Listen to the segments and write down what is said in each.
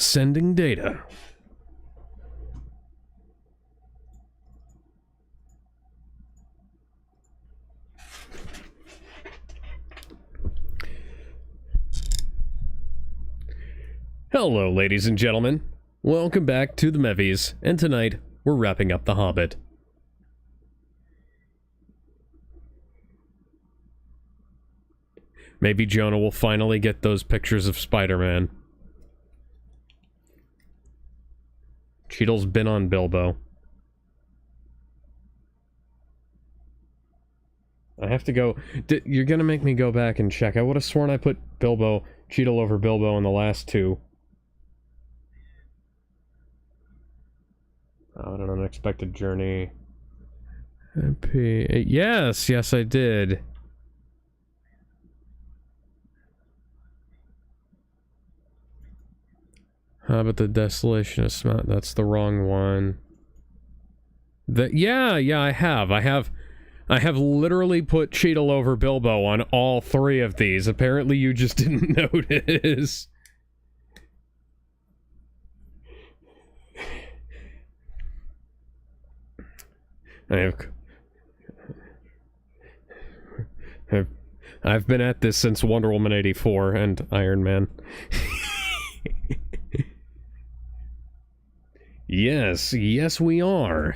Sending data. Hello, ladies and gentlemen. Welcome back to the Mehvies, and tonight we're wrapping up The Hobbit. Maybe Jonah will finally get those pictures of Spider-Man. Cheadle's been on Bilbo. I have to go... You're gonna make me go back and check. I would have sworn I put Cheadle over Bilbo in the last two. Out on an unexpected journey. Yes, I did. But the Desolation of Smaug, that's the wrong one. Yeah, I have literally put Cheadle over Bilbo on all three of these. Apparently you just didn't notice. I've been at this since Wonder Woman 84 and Iron Man. Yes, we are.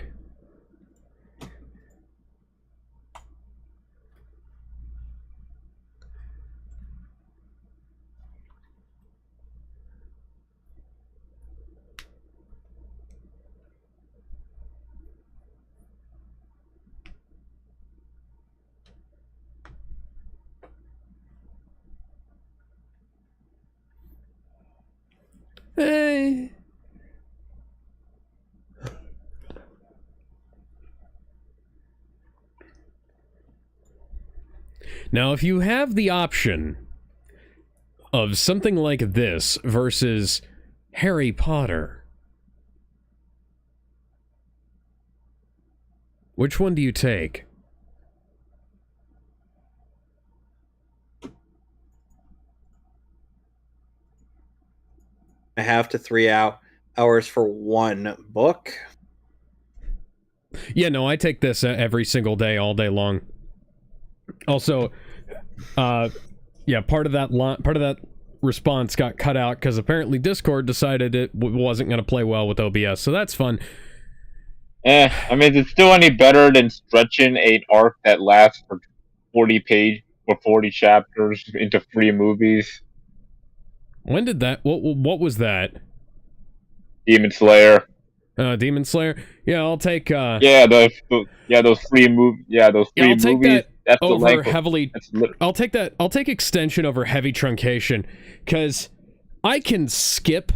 Hey. Now, if you have the option of something like this versus Harry Potter, which one do you take? A half to 3 hours for one book. Yeah, no, I take this every single day, all day long. Also, yeah, part of that response got cut out because apparently Discord decided it wasn't going to play well with OBS, so that's fun. I mean, is it still any better than stretching an arc that lasts for 40 chapters into 3 movies? When did that? What was that? Demon Slayer. Demon Slayer. Yeah, I'll take. Those 3 movies. Yeah, those 3 I'll take movies. That over heavily. I'll take that. I'll take extension over heavy truncation because I can skip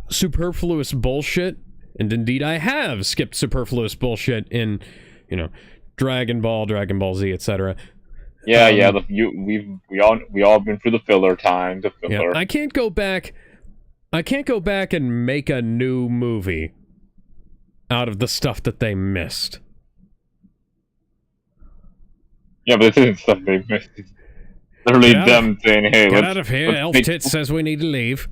superfluous bullshit, and indeed I have skipped superfluous bullshit in, Dragon Ball, Dragon Ball Z, etc. We all been through the filler time. The filler. Yeah, I can't go back and make a new movie out of the stuff that they missed. Yeah, but this isn't stuff they missed. It's literally them saying, "Hey, get out of here! Elf Tits says we need to leave."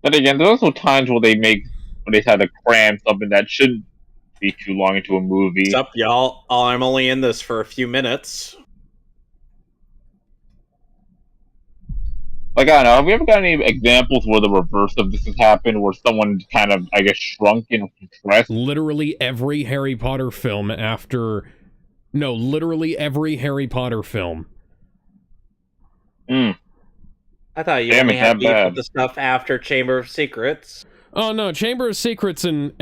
But again, there's also times where they try to cram something that shouldn't be too long into a movie. What's up, y'all? I'm only in this for a few minutes. Like, I don't know, have we ever got any examples where the reverse of this has happened, where someone kind of, I guess, shrunk and compressed? Literally every Harry Potter film literally every Harry Potter film. I thought you only had beef with the stuff after Chamber of Secrets. Oh no, Chamber of Secrets and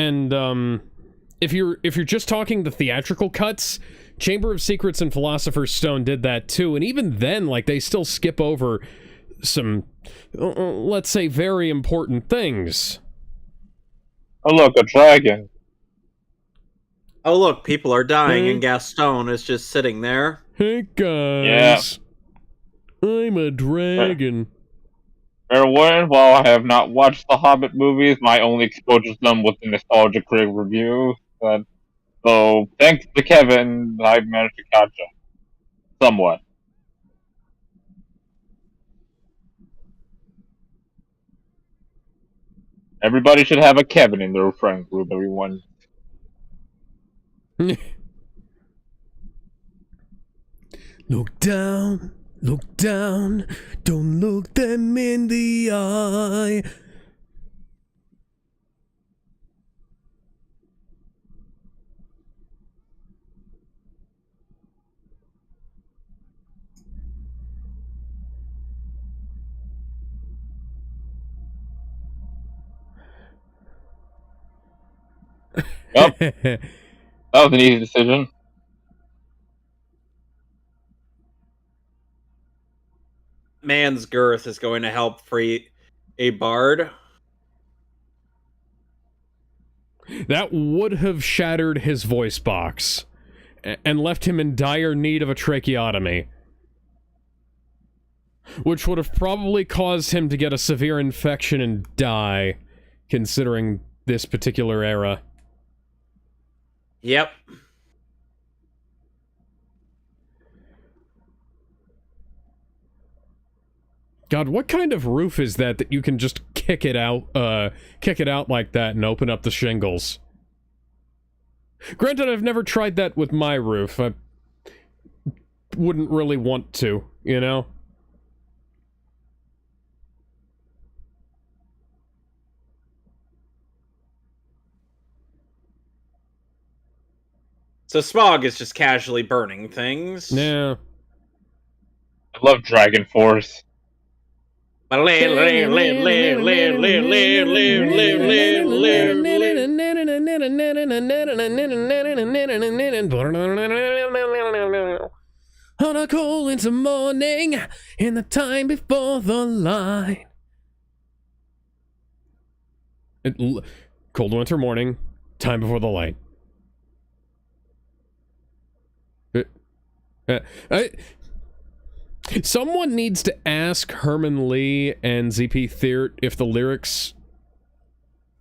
if you're just talking the theatrical cuts, Chamber of Secrets and Philosopher's Stone did that too, and even then, like, they still skip over some, let's say, very important things. Oh look, a dragon. Oh look, people are dying and Gaston is just sitting there. Hey guys. Yeah. I'm a dragon. While I have not watched the Hobbit movies, my only exposure to them was the nostalgia critic review. But So, thanks to Kevin, I managed to catch up. Somewhat. Everybody should have a Kevin in their friend group, everyone. Look down, don't look them in the eye. Yep. That was an easy decision. Man's girth is going to help free a bard. That would have shattered his voice box and left him in dire need of a tracheotomy, which would have probably caused him to get a severe infection and die, considering this particular era. Yep. God, what kind of roof is that you can just kick it out like that and open up the shingles? Granted, I've never tried that with my roof. I wouldn't really want to, you know? So Smog is just casually burning things. Yeah. I love Dragon Force. On a cold winter morning, in the time before the light. Cold winter morning, time before the light. Someone needs to ask Herman Lee and ZP Theert if the lyrics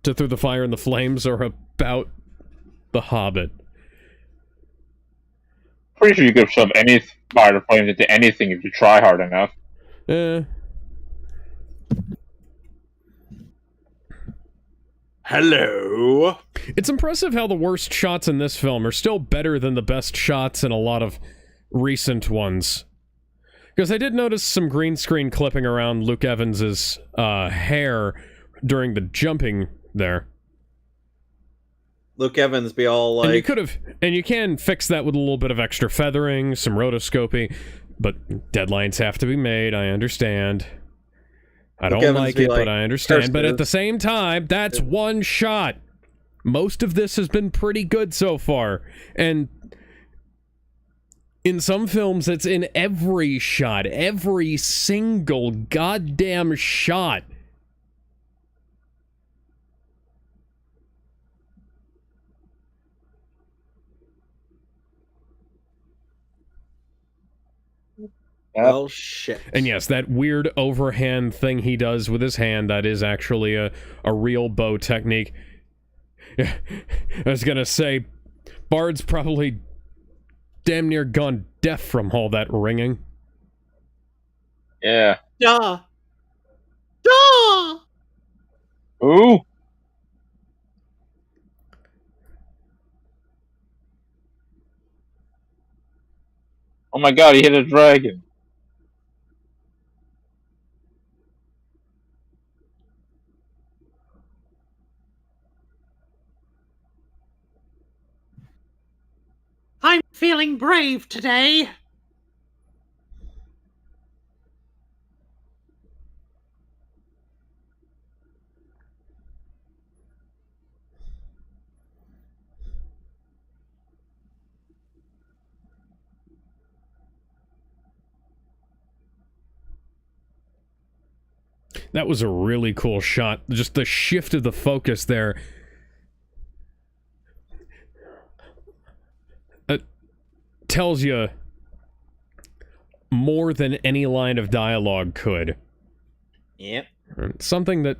to Through the Fire and the Flames are about the Hobbit. Pretty sure you could shove any Fire and Flames into anything if you try hard enough. Hello. It's impressive how the worst shots in this film are still better than the best shots in a lot of recent ones. Because I did notice some green screen clipping around Luke Evans's hair during the jumping there. Luke Evans be all like... And you can fix that with a little bit of extra feathering, some rotoscoping, but deadlines have to be made, I understand. I don't like it, but I understand. But at the same time, that's one shot. Most of this has been pretty good so far. And in some films, it's in every shot. Every single goddamn shot. Well, shit. And yes, that weird overhand thing he does with his hand, that is actually a real bow technique. I was gonna say, Bard's probably damn near gone deaf from all that ringing. Yeah. Duh. Duh. Ooh. Oh my god, he hit a dragon. I'm feeling brave today. That was a really cool shot. Just the shift of the focus there. It tells you more than any line of dialogue could. Yep. Something that...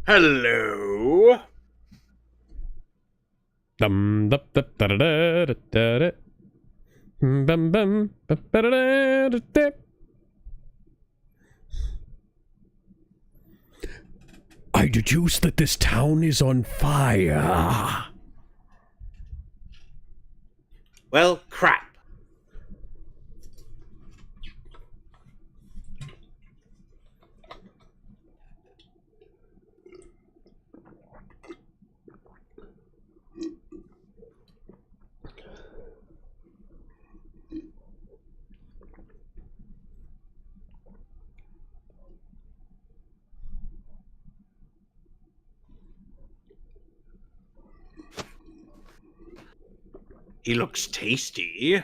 Hello. Dum dup dup da da da da da da. Bum bum ba ba da da da da. I deduce that this town is on fire. Well, crap. He looks tasty.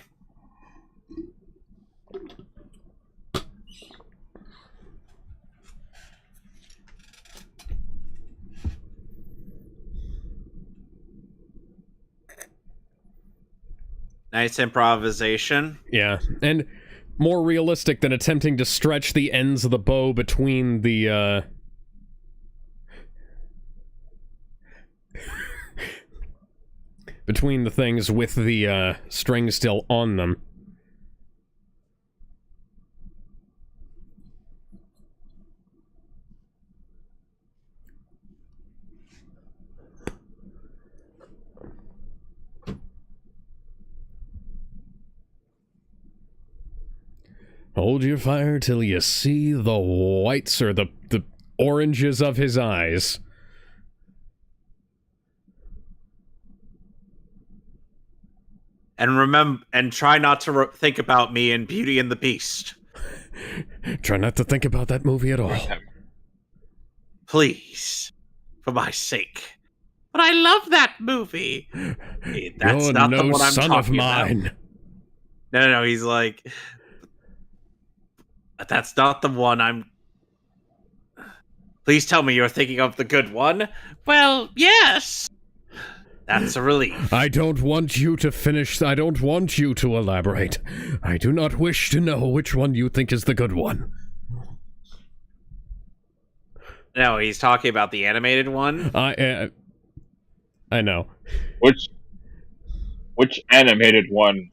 Nice improvisation. Yeah, and more realistic than attempting to stretch the ends of the bow between the, between the things with the, string still on them. Hold your fire till you see the whites or the oranges of his eyes. And remember, and try not to think about me in Beauty and the Beast. Try not to think about that movie at all. Please, for my sake. But I love that movie. That's You're not no the one I'm son talking of mine. About. No, he's like, that's not the one I'm... Please tell me you're thinking of the good one. Well, yes. That's a relief. I don't want you to finish. I don't want you to elaborate. I do not wish to know which one you think is the good one. No, he's talking about the animated one. I know. Which animated one?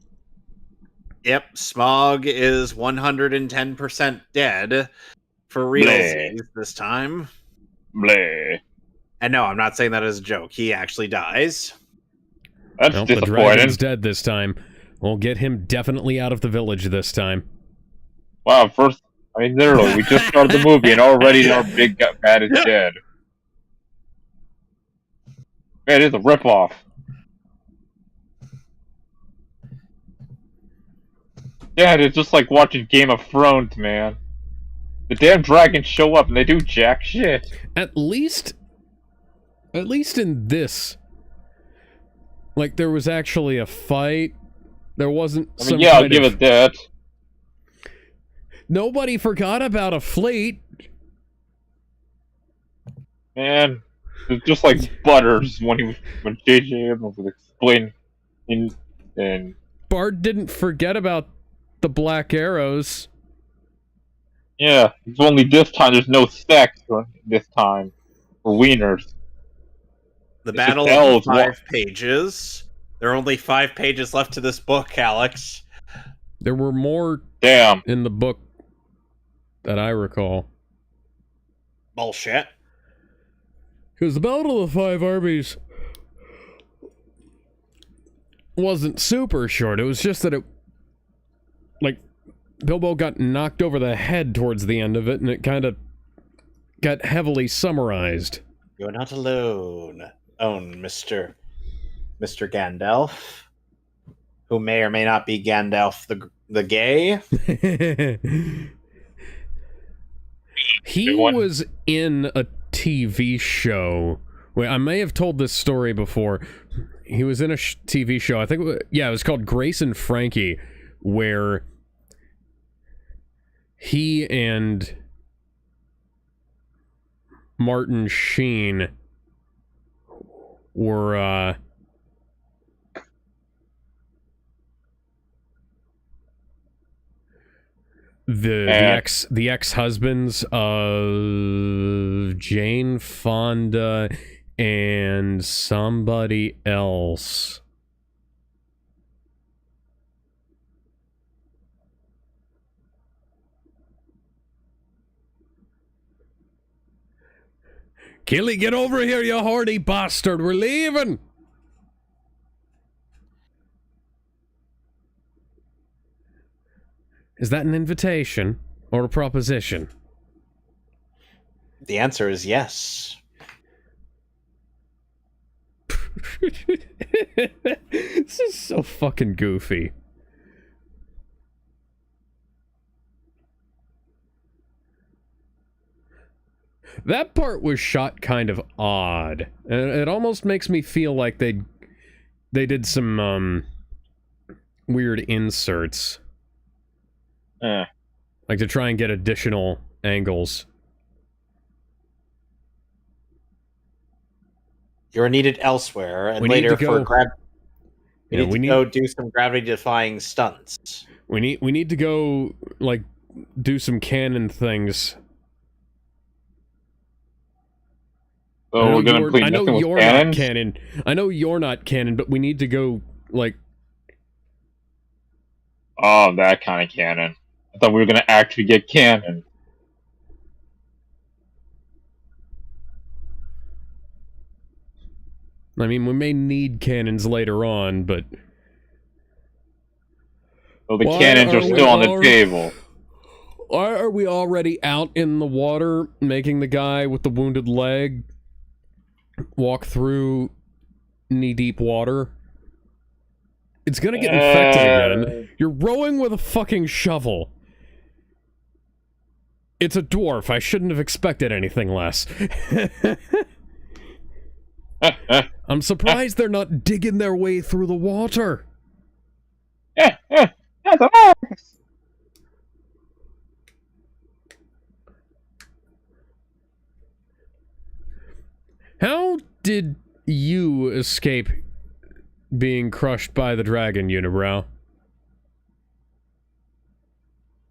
Yep, Smog is 110% dead for realsies this time. Bleh. And no, I'm not saying that as a joke. He actually dies. That's Well, the disappointing. dragon's dead this time. We'll get him definitely out of the village this time. Wow, literally, we just started the movie and already our big bad is dead. Man, it is a ripoff. Yeah, it's just like watching Game of Thrones, man. The damn dragons show up and they do jack shit. At least in this, like, there was actually a fight. There wasn't some yeah, I'll kind give of... it that. Nobody forgot about a fleet. Man, it's just like Butters when J.J. Abrams was explaining and Bard didn't forget about the black arrows. yeah, it's only this time there's no sex this time for wieners. The battle of the 5 pages. There are only 5 pages left to this book, Alex. There were more in the book that I recall. Bullshit. Because the Battle of the 5 Armies wasn't super short. It was just that Bilbo got knocked over the head towards the end of it, and it kind of got heavily summarized. You're not alone, Mr. Gandalf, who may or may not be Gandalf the gay. He was in a TV show. Wait, I may have told this story before. He was in a TV show. I think, it was called Grace and Frankie, where he and Martin Sheen were, the ex-husbands of Jane Fonda and somebody else. Killy, get over here, you horny bastard. We're leaving. Is that an invitation or a proposition? The answer is yes. This is so fucking goofy. That part was shot kind of odd. It almost makes me feel like they did some weird inserts. Like to try and get additional angles. You're needed elsewhere, and We later need to for go- we Yeah, need to go do some gravity-defying stunts. We need to go, like, do some canon things. So we're gonna play I know nothing with you're cannons? not canon. I know you're not canon, but we need to go, like... Oh, that kind of cannon. I thought we were gonna actually get cannon. I mean, we may need cannons later on, but... So the Why cannons are are we still on the already- table. Why are we already out in the water, making the guy with the wounded leg walk through knee-deep water? It's gonna get infected again. You're rowing with a fucking shovel. It's a dwarf. I shouldn't have expected anything less. I'm surprised they're not digging their way through the water. How did you escape being crushed by the dragon, Unibrow?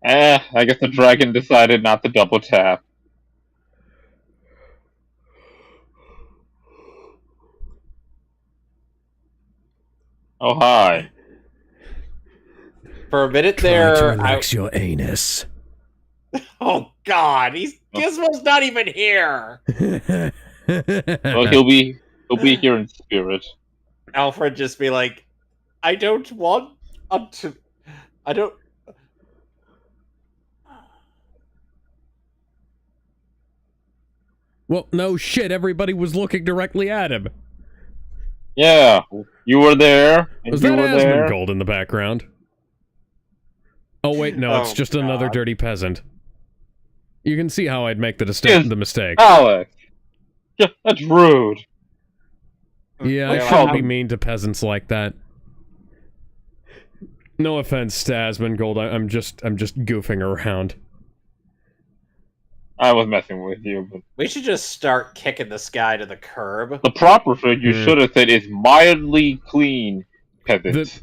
I guess the dragon decided not to double tap. Oh, hi. For a minute Try to there, relax your anus. oh god, Gizmo's not even here. Well, he'll be here in spirit. Alfred just be like, I don't want to. I don't. Well, no shit, everybody was looking directly at him. Yeah, you were there, and Was you that were there. Asmongold in the background? Oh wait, no, it's Oh, just another God. dirty peasant. You can see how I'd make the Yes. mistake. Alex! Yeah, that's rude. Yeah, I Well, shouldn't be mean to peasants like that. No offense to Asmongold, I'm just goofing around. I was messing with you, but We should just start kicking this guy to the curb. the proper thing you should have said is mildly clean, peasant.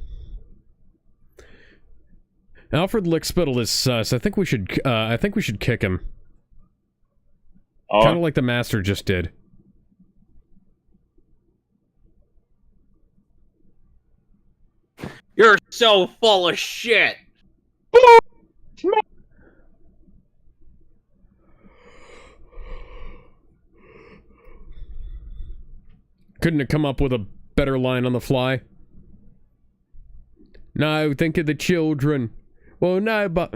Alfred Lickspittle is sus. I think we should kick him. Oh, Kind of like the Master just did. You're so full of shit. Couldn't have come up with a better line on the fly. No, think of the children. Well, no, but...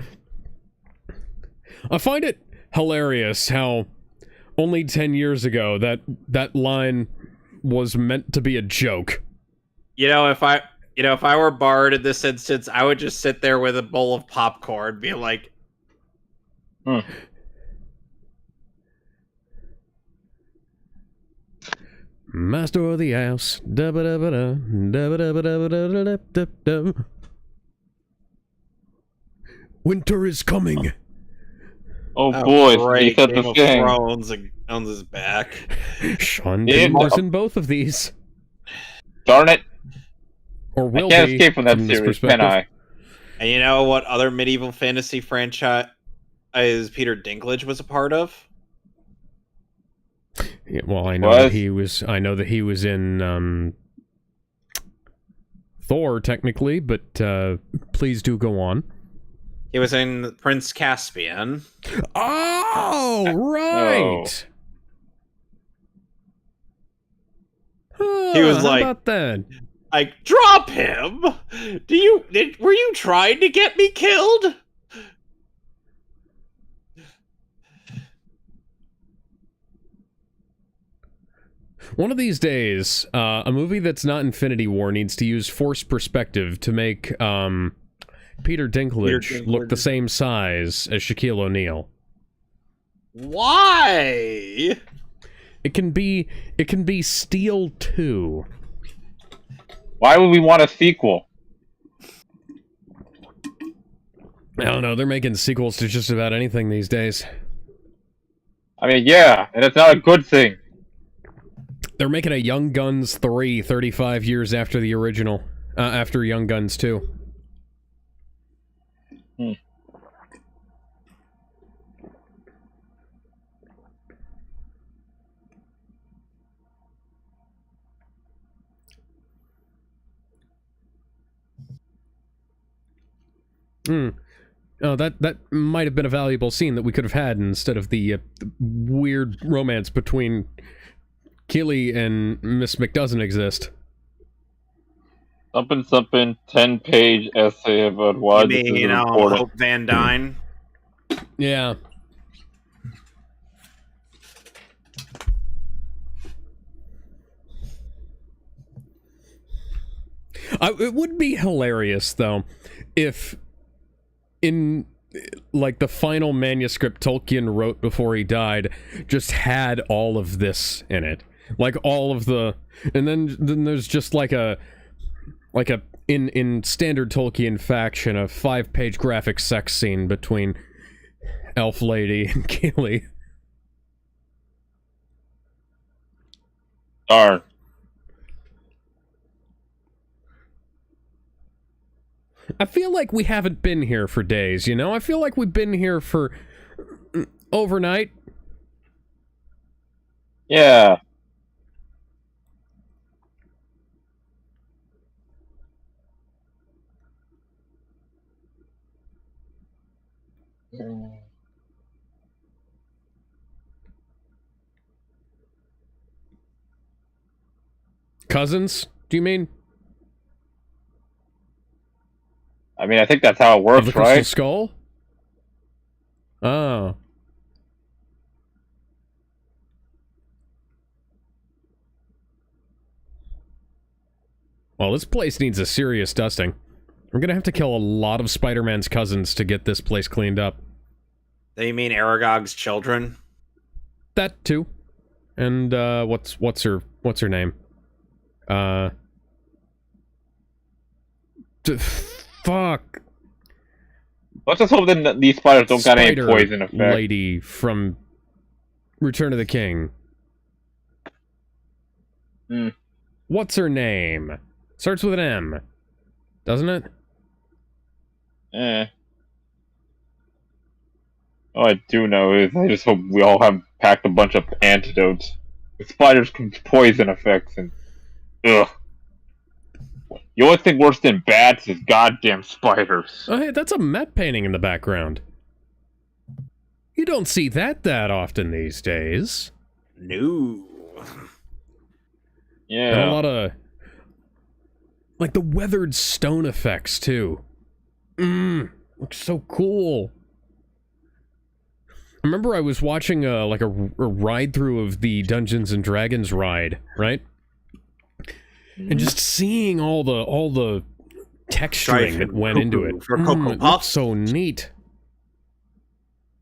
I find it hilarious how only 10 years ago that line was meant to be a joke. You know, if I were Bard in this instance, I would just sit there with a bowl of popcorn, be like, Master of the house. Da-ba-da-ba-da, da-ba-da-ba-da-ba-da-da-da-da. Winter is coming. oh boy, great, he said Game the of thing. Thrones on his back. Sean Yeah, Bean was in both of these. Darn it. Or will I can't be, escape from that this series, can perspective. I? And you know what other medieval fantasy franchise is Peter Dinklage was a part of. Yeah, well, I know that he was. I know that he was in Thor, technically, but please do go on. He was in Prince Caspian. Oh, right. He was like, how about that? Like, drop him. Were you trying to get me killed? One of these days, a movie that's not Infinity War needs to use forced perspective to make Peter Dinklage look the same size as Shaquille O'Neal. Why? It can be Steel 2. Why would we want a sequel? I don't know, they're making sequels to just about anything these days. I mean, yeah, and it's not a good thing. They're making a Young Guns 3 35 years after the original, after Young Guns 2. Oh, that might have been a valuable scene that we could have had instead of the weird romance between Keely and Miss McDoesn't-exist. Something 10-page essay about why this is important. Hope Van Dyne? Yeah. It would be hilarious, though, if in, like, the final manuscript Tolkien wrote before he died just had all of this in it. Like, all of the... And then there's just, like a in standard Tolkien faction, a 5-page graphic sex scene between Elf Lady and Keely. Darn. I feel like we haven't been here for days, you know? I feel like we've been here for overnight. Yeah. Cousins, do you mean? I mean, I think that's how it works, Of the Crystal right? Skull? Oh. Well, this place needs a serious dusting. We're gonna have to kill a lot of Spider-Man's cousins to get this place cleaned up. They mean Aragog's children? That too. And what's her name? Fuck. Let's just hope that these spiders don't got any poison effect. Lady from Return of the King. What's her name? Starts with an M, doesn't it? All I do know is I just hope we all have packed a bunch of antidotes. The spiders can poison effects and... Ugh. The only thing worse than bats is goddamn spiders. Oh, hey, that's a Met painting in the background. You don't see that often these days. No. Yeah. And a lot of... like the weathered stone effects, too. Looks so cool. I remember I was watching a ride-through of the Dungeons and Dragons ride, right? And just seeing all the texturing that went into it. For Cocoa it Puff. looks so neat.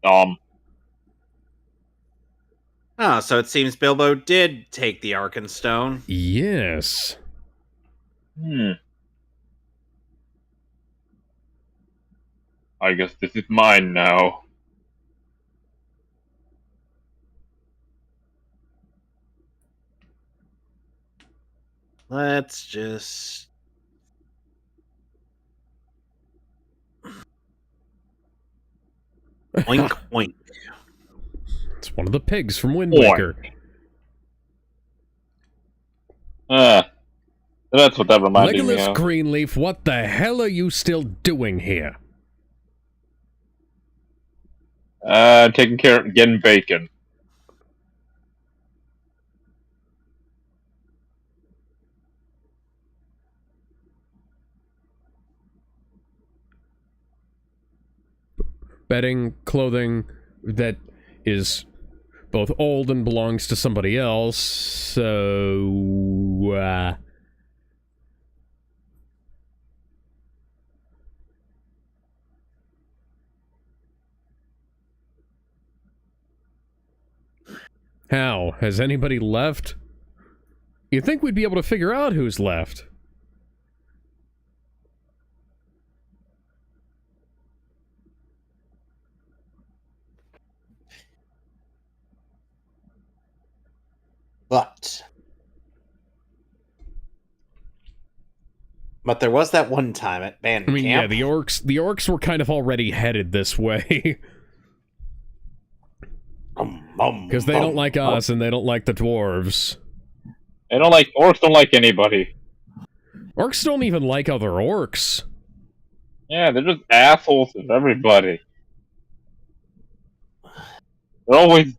Oh, so it seems Bilbo did take the Arkenstone. Yes. I guess this is mine now. Let's just... Oink, oink. It's one of the pigs from Wind Waker. That's what that reminded me Legolas of. Greenleaf, what the hell are you still doing here? Taking care of getting bacon. Bedding, clothing that is both old and belongs to somebody else, so... How? Has anybody left? You'd think we'd be able to figure out who's left. But there was that one time at band camp. Yeah, the orcs were kind of already headed this way. Because they don't like us, and they don't like the dwarves. Orcs don't like anybody. Orcs don't even like other orcs. Yeah, they're just assholes of everybody. They're always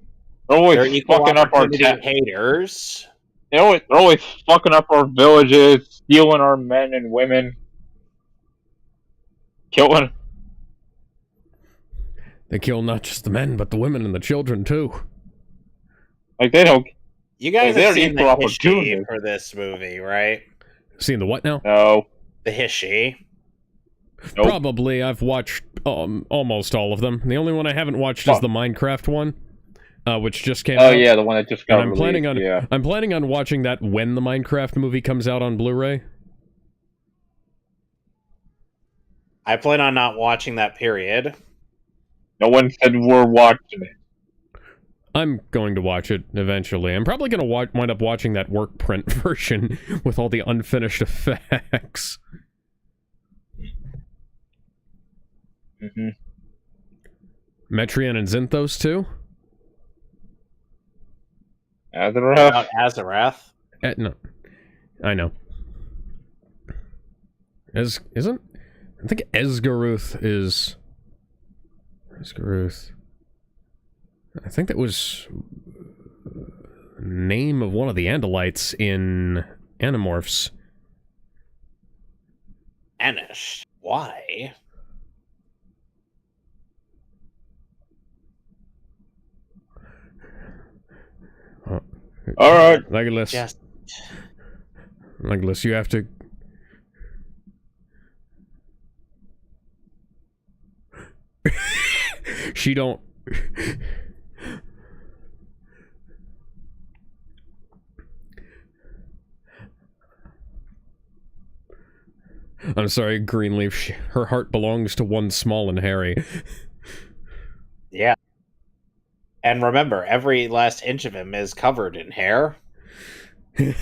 fucking up our haters. They're always fucking up our villages, stealing our men and women, killing. They kill not just the men, but the women and the children too. Like they don't. You guys have seen the history for this movie, right? Seen the what now? No. The history. Nope. Probably. I've watched almost all of them. The only one I haven't watched is the Minecraft one, which just came out. Oh yeah, the one that just got released. I'm planning on watching that when the Minecraft movie comes out on Blu-ray. I plan on not watching that period. No one said we're watching it. I'm going to watch it eventually. I'm probably going to wind up watching that work print version with all the unfinished effects. Mm-hmm. Metrion and Zinthos too? Azarath? Azarath? No. I know. Isn't? I think Esgaruth is... Esgaruth. I think that was the name of one of the Andalites in Animorphs. Anish. Why? Alright. Legolas. Legolas, you have to... She don't... I'm sorry, Greenleaf. Her heart belongs to one small and hairy. Yeah. And remember, every last inch of him is covered in hair. Hey,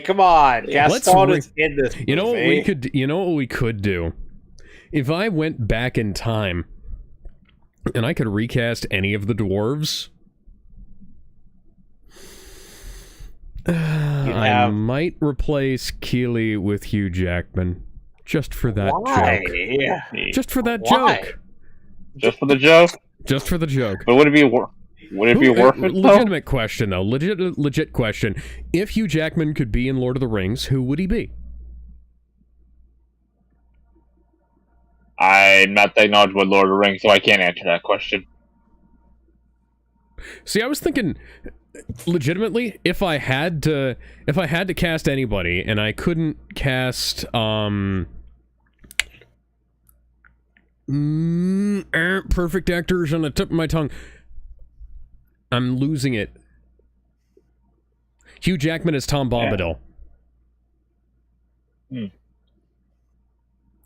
come on. Gaston is in this movie. You know what we could do? If I went back in time and I could recast any of the dwarves, I might replace Keeley with Hugh Jackman. Just for that joke. Just for that joke. Just for the joke? Just for the joke. But would it be worth it? Legitimate question, though. Legit question. If Hugh Jackman could be in Lord of the Rings, who would he be? I'm not that knowledgeable with Lord of the Rings, so I can't answer that question. See, I was thinking... Legitimately, if I had to cast anybody and I couldn't cast perfect actors on the tip of my tongue, I'm losing it. Hugh Jackman is Tom Bombadil. Yeah.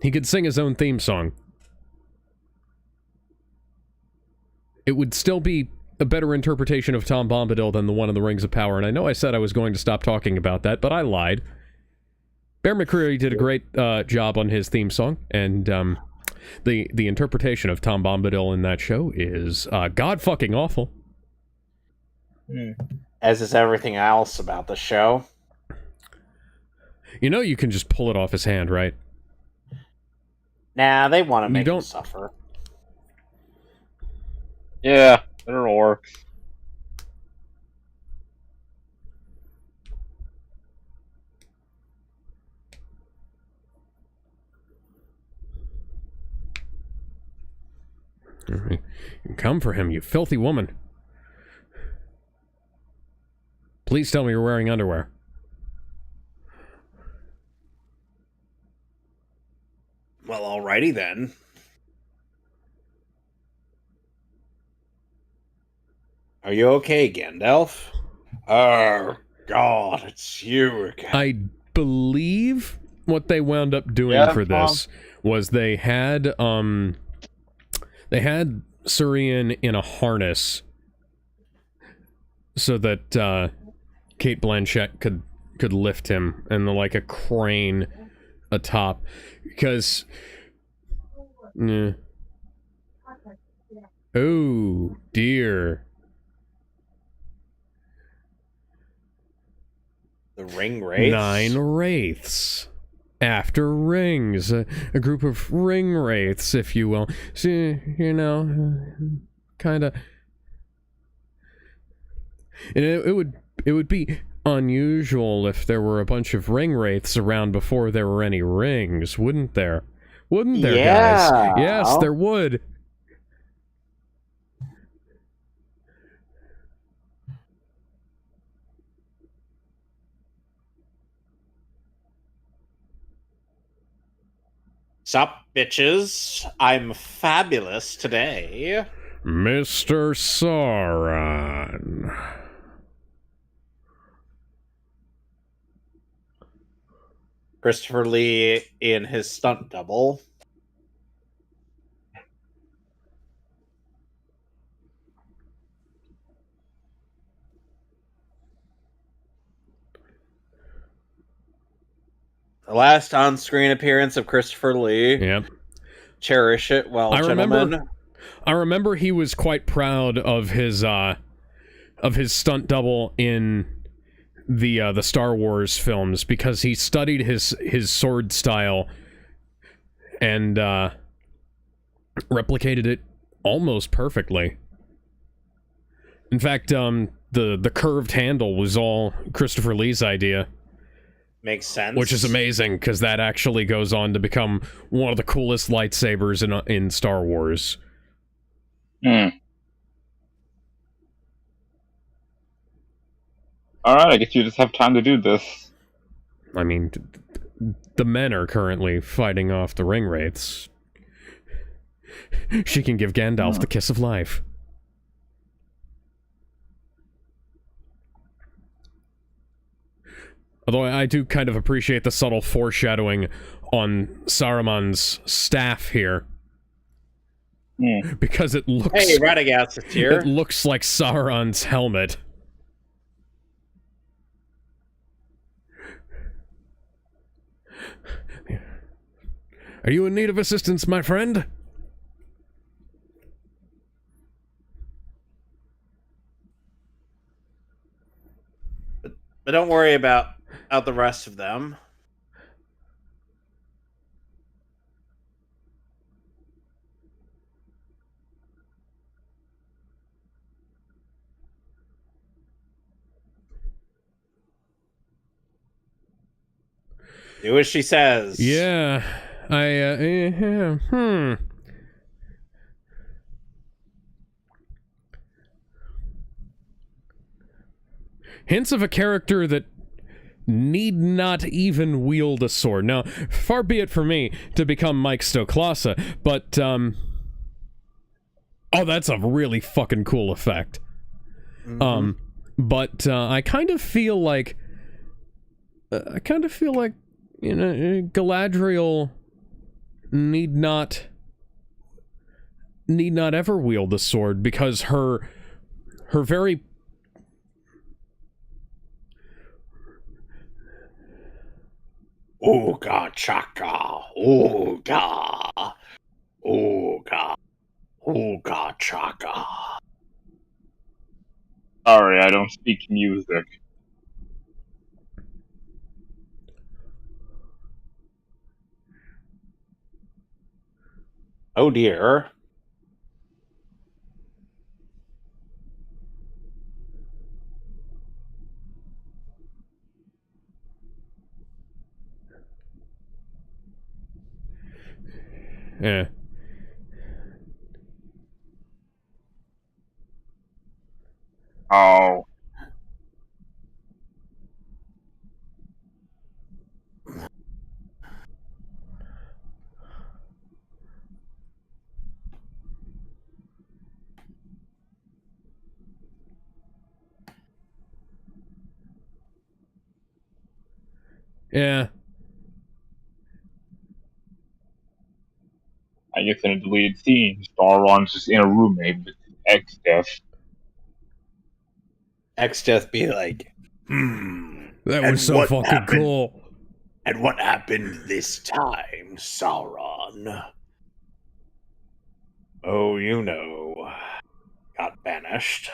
He could sing his own theme song. It would still be a better interpretation of Tom Bombadil than the one in the Rings of Power, and I know I said I was going to stop talking about that, but I lied. Bear McCreary did a great job on his theme song, and The interpretation of Tom Bombadil in that show is god fucking awful. As is everything else about the show. You know you can just pull it off his hand, right? Nah, they want to make him suffer. Yeah, it works. Come for him, you filthy woman. Please tell me you're wearing underwear. Well, alrighty then. Are you okay, Gandalf? Oh, God, it's you again. I believe what they wound up doing for this was they had Surian in a harness so that Kate Blanchett could lift him, and like a crane atop, because oh dear. The ring wraiths? 9 wraiths. After rings. A group of ring wraiths, if you will. See, you know, kind of... And it would be unusual if there were a bunch of ring wraiths around before there were any rings, wouldn't there? Wouldn't there, guys? Yes, there would. Sup, bitches? I'm fabulous today. Mr. Sauron. Christopher Lee in his stunt double. The last on-screen appearance of Christopher Lee. Yep. Cherish it, gentlemen. I remember he was quite proud of his stunt double in the Star Wars films, because he studied his sword style and replicated it almost perfectly. In fact, the curved handle was all Christopher Lee's idea. Makes sense. Which is amazing, because that actually goes on to become one of the coolest lightsabers in Star Wars. Alright, I guess you just have time to do this. I mean, the men are currently fighting off the ring wraiths. She can give Gandalf the kiss of life. Although I do kind of appreciate the subtle foreshadowing on Saruman's staff here. Because it looks... Hey, Radagast is here. It looks like Sauron's helmet. Are you in need of assistance, my friend? But don't worry about the rest of them. Do as she says. Yeah, Hints of a character that need not even wield a sword. Now, far be it for me to become Mike Stoklasa, but, oh, that's a really fucking cool effect. But I kind of feel like, you know, Galadriel need not ever wield the sword, because her very... Ooga chaka, ooga. Ooga, ooga chaka. Sorry, I don't speak music. Oh dear. Yeah. Oh. Yeah. I guess in a deleted scene, Sauron's just in a roommate with ex-death. X-Death be like, That and was so what fucking happened? cool. And what happened this time, Sauron? Oh, you know, got banished.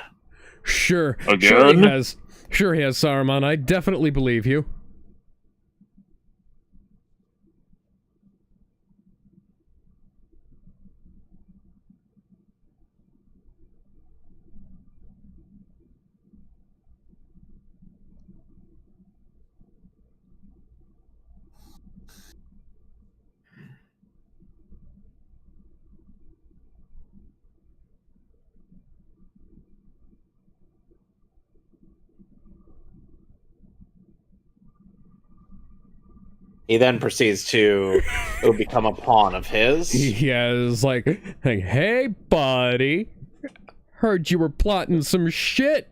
Sure. Again? Sure he has, Saruman. I definitely believe you. He then proceeds to become a pawn of his. He has like, hey, buddy. Heard you were plotting some shit.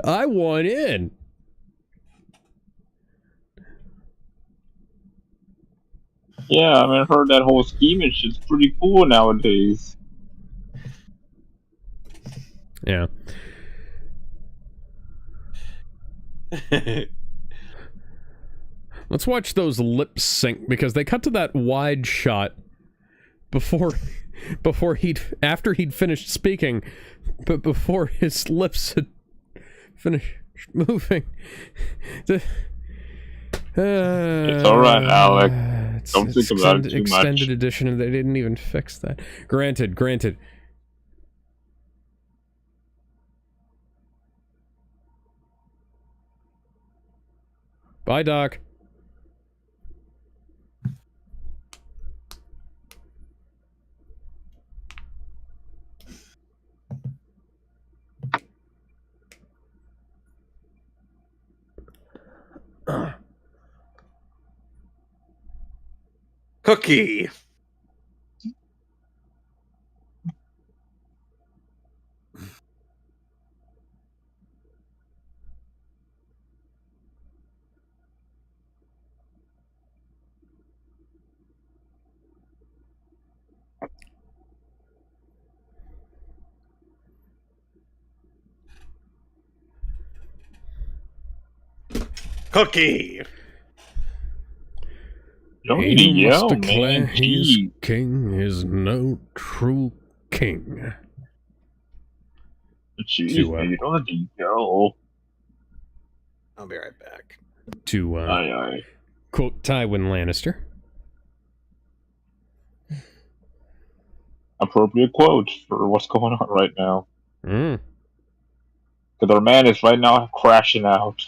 I want in. Yeah, I mean, I heard that whole scheming shit's pretty cool nowadays. Yeah. Let's watch those lips sync because they cut to that wide shot before after he'd finished speaking, but before his lips had finished moving. It's alright, Alec. Don't think about it too much. Extended edition, and they didn't even fix that. Granted. Bye, Doc. Cookie. Cookie. Don't need to He must yell, declare man. his Jeez. king is no true king. Jeez, man, you don't have to yell. I'll be right back. To Aye. quote Tywin Lannister. Appropriate quote for what's going on right now. Mm. Because our man is right now crashing out.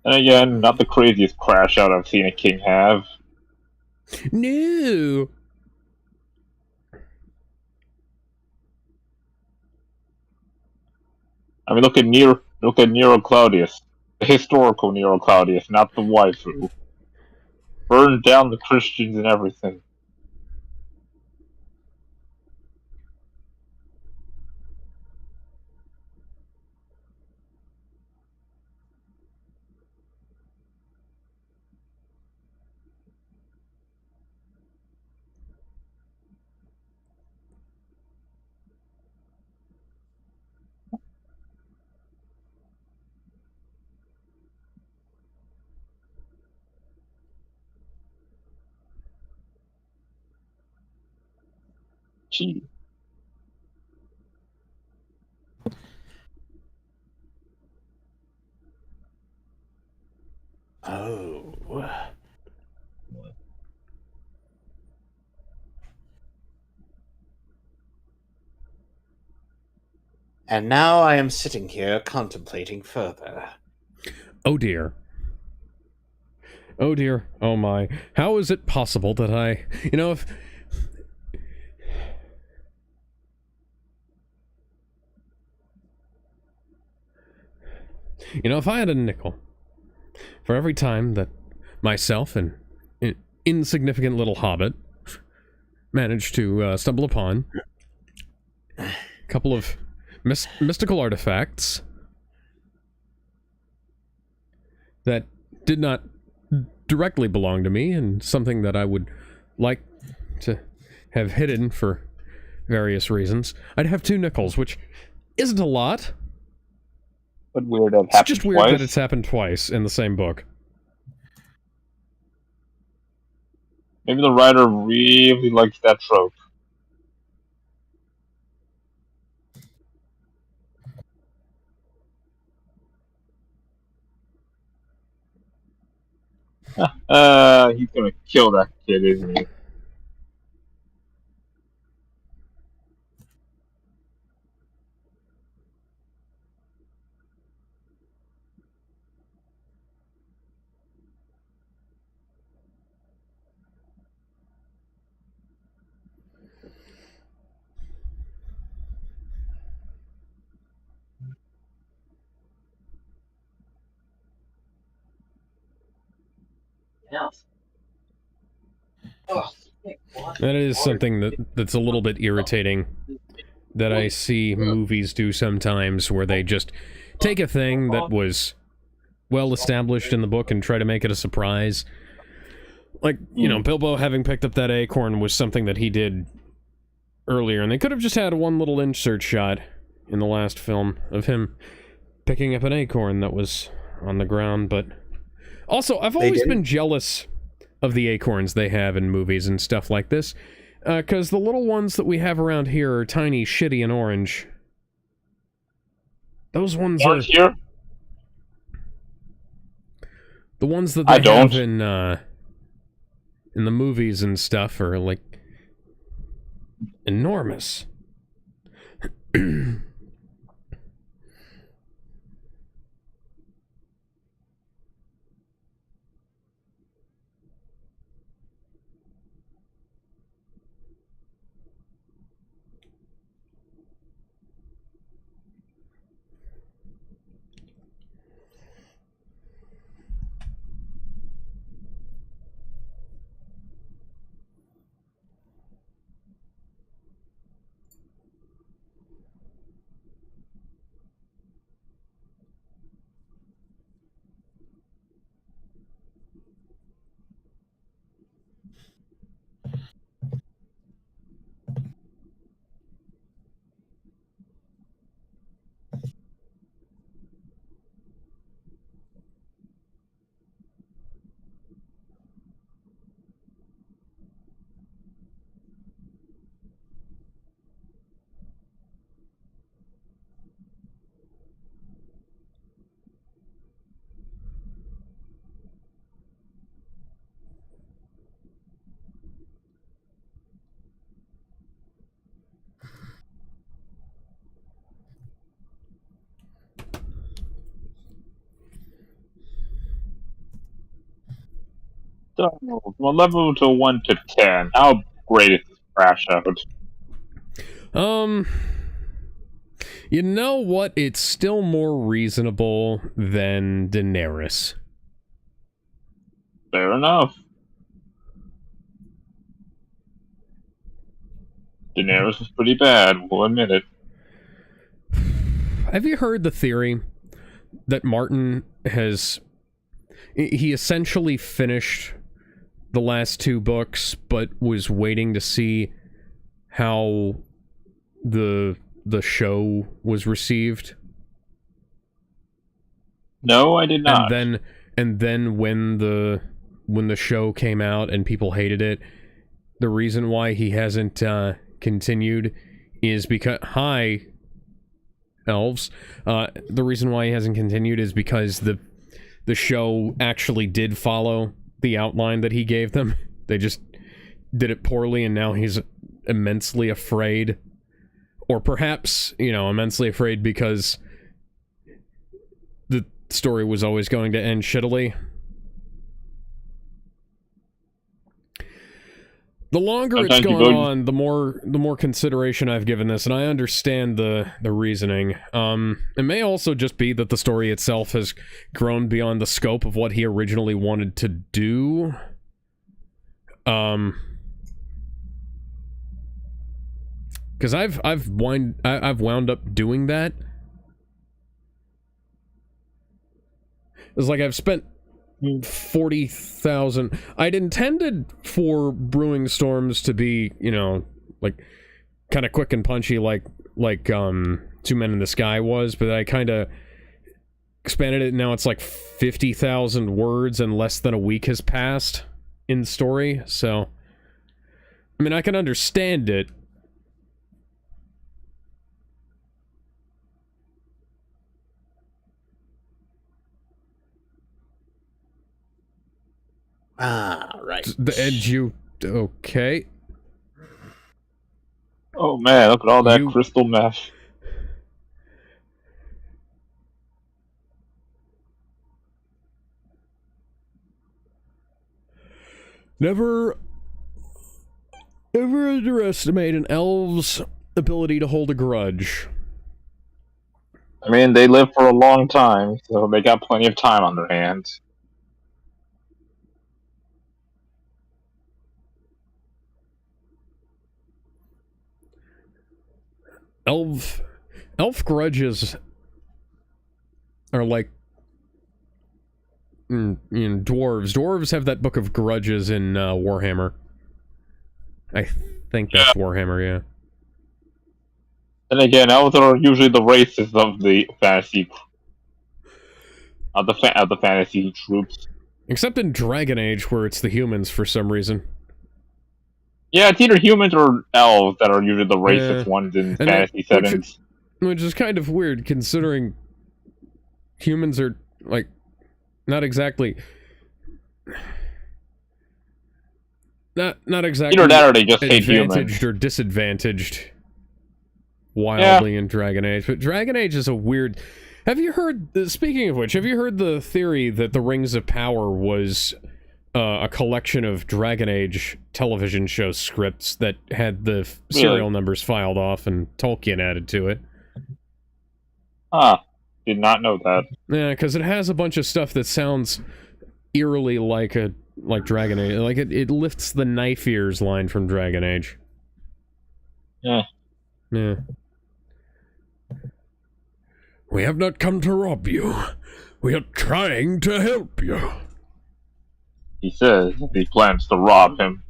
And again, not the craziest crash out I've seen a king have. No. I mean, look at Nero Claudius, the historical Nero Claudius, not the waifu. Burned down the Christians and everything. Gee. Oh. And now I am sitting here contemplating further. Oh dear. Oh dear. Oh my. How is it possible that I... You know, if... You know, if I had a nickel for every time that myself and an insignificant little hobbit managed to stumble upon a couple of mystical artifacts that did not directly belong to me, and something that I would like to have hidden for various reasons, I'd have 2 nickels, which isn't a lot. But weird that It's happened just weird twice. that it's happened twice in the same book. Maybe the writer really likes that trope. He's gonna kill that kid, isn't he? That is something that's a little bit irritating that I see movies do sometimes, where they just take a thing that was well established in the book and try to make it a surprise. Like, you know, Bilbo having picked up that acorn was something that he did earlier, and they could have just had one little insert shot in the last film of him picking up an acorn that was on the ground, but... Also, I've always been jealous of the acorns they have in movies and stuff like this, because the little ones that we have around here are tiny, shitty, and orange. Those ones are... Here? The ones that they have in the movies and stuff are, like, enormous. So, from 11 to 1 to 10, how great is this crash out? You know what? It's still more reasonable than Daenerys. Fair enough. Daenerys was pretty bad, we'll admit it. Have you heard the theory that Martin has... He essentially finished the last 2 books, but was waiting to see how the show was received? No, I did not. And then when the show came out and people hated it, the reason why he hasn't continued is because... Hi, elves. The reason why he hasn't continued is because the show actually did follow the outline that he gave them. They just did it poorly, and now he's immensely afraid. Or perhaps, immensely afraid because the story was always going to end shittily. The longer it's gone on, the more consideration I've given this, and I understand the reasoning. It may also just be that the story itself has grown beyond the scope of what he originally wanted to do. Because I've wound up doing that. It's like I've spent 40,000. I'd intended for Brewing Storms to be, like kind of quick and punchy, like Two Men in the Sky was, but I kind of expanded it. And now it's like 50,000 words, and less than a week has passed in story. So, I mean, I can understand it. Right. Okay. Oh man, look at all that crystal mesh. Never underestimate an elf's ability to hold a grudge. I mean, they live for a long time, so they got plenty of time on their hands. Elf grudges are like dwarves. Dwarves have that book of grudges in Warhammer. I think that's Warhammer, yeah. And again, elves are usually the races of the fantasy fantasy troops. Except in Dragon Age, where it's the humans for some reason. Yeah, it's either humans or elves that are usually the racist ones in fantasy settings. Which is kind of weird, considering humans are, like, not exactly... Not exactly either that or they just hate humans. Advantaged or disadvantaged wildly in Dragon Age. But Dragon Age is a weird... Have you heard... Speaking of which, have you heard the theory that the Rings of Power was... a collection of Dragon Age television show scripts that had the serial numbers filed off and Tolkien added to it? Did not know that. Yeah, because it has a bunch of stuff that sounds eerily like Dragon Age. Like, it lifts the knife ears line from Dragon Age. Yeah. Yeah. We have not come to rob you. We are trying to help you. He says he plans to rob him.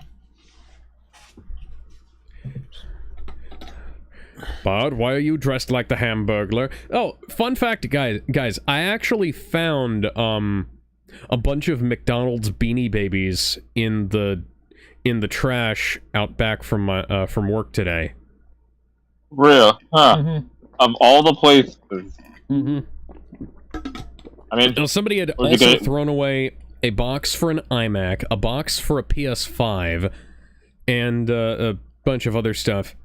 Bud, why are you dressed like the Hamburglar? Oh, fun fact, guys, I actually found a bunch of McDonald's Beanie Babies in the trash out back from my from work today. Real? Huh. Mm-hmm. Of all the places. Mm-hmm. I mean, somebody had also thrown away a box for an iMac, a box for a PS5, and a bunch of other stuff.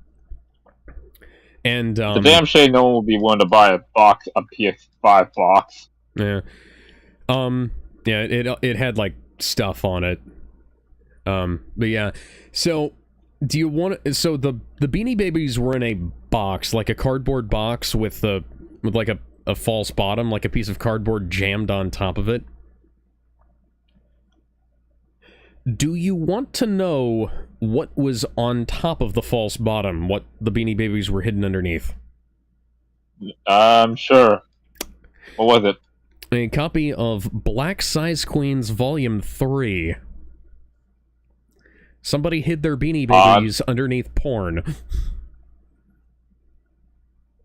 And it's a damn shame no one will be willing to buy a PS5 box. Yeah. Yeah, it had like stuff on it. But yeah. So do you want to, so the Beanie Babies were in a box, like a cardboard box with like a false bottom, like a piece of cardboard jammed on top of it. Do you want to know what was on top of the false bottom? What the Beanie Babies were hidden underneath? Sure. What was it? A copy of Black Size Queens Volume 3. Somebody hid their Beanie Babies underneath porn.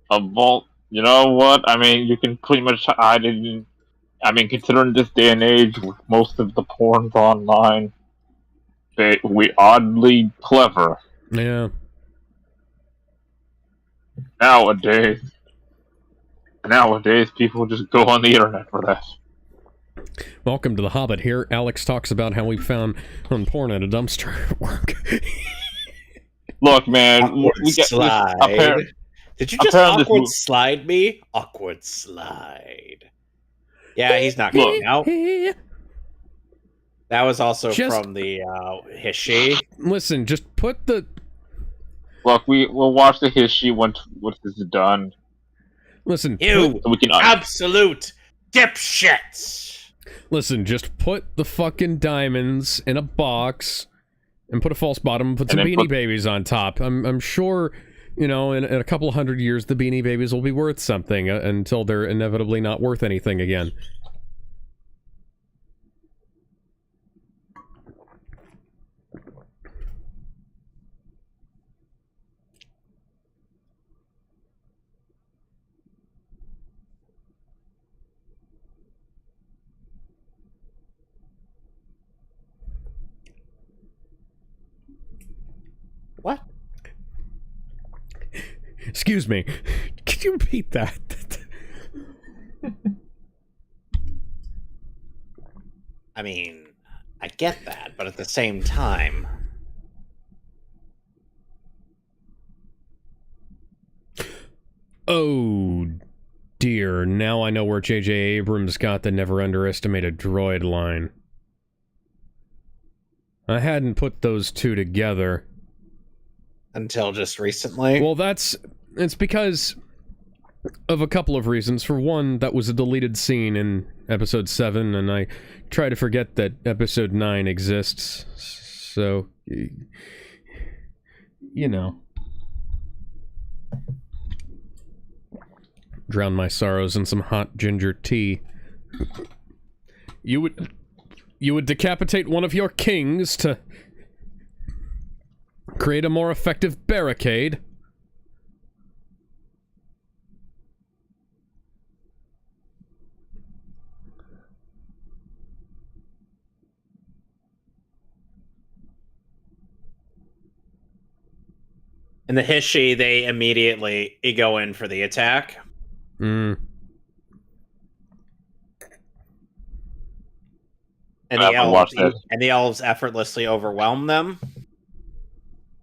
Well, you know what? I mean, you can pretty much hide it. I mean, considering this day and age, with most of the porn's online, we oddly clever. Yeah. Nowadays, people just go on the internet for that. Welcome to the Hobbit. Here, Alex talks about how we found porn at a dumpster at work. Look, man, Awkward we get slide. Did you just awkward slide me? Awkward slide. Yeah, he's not coming out. That was also from the Hishi. Listen, just put the... Look, we'll watch the history once this is done. Listen, you absolute dipshits. Listen, just put the fucking diamonds in a box and put a false bottom and put some Beanie Babies on top. I'm sure, you know, in a couple hundred years, the Beanie Babies will be worth something until they're inevitably not worth anything again. What? Excuse me. Could you repeat that? I mean, I get that, but at the same time... Oh, dear. Now I know where J.J. Abrams got the never underestimate a droid line. I hadn't put those two together. Until just recently? Well, it's because of a couple of reasons. For one, that was a deleted scene in episode 7, and I try to forget that episode 9 exists. So, you know. Drown my sorrows in some hot ginger tea. You would decapitate one of your kings to create a more effective barricade. In the Hishi, they immediately go in for the attack. Hmm. And the elves effortlessly overwhelm them.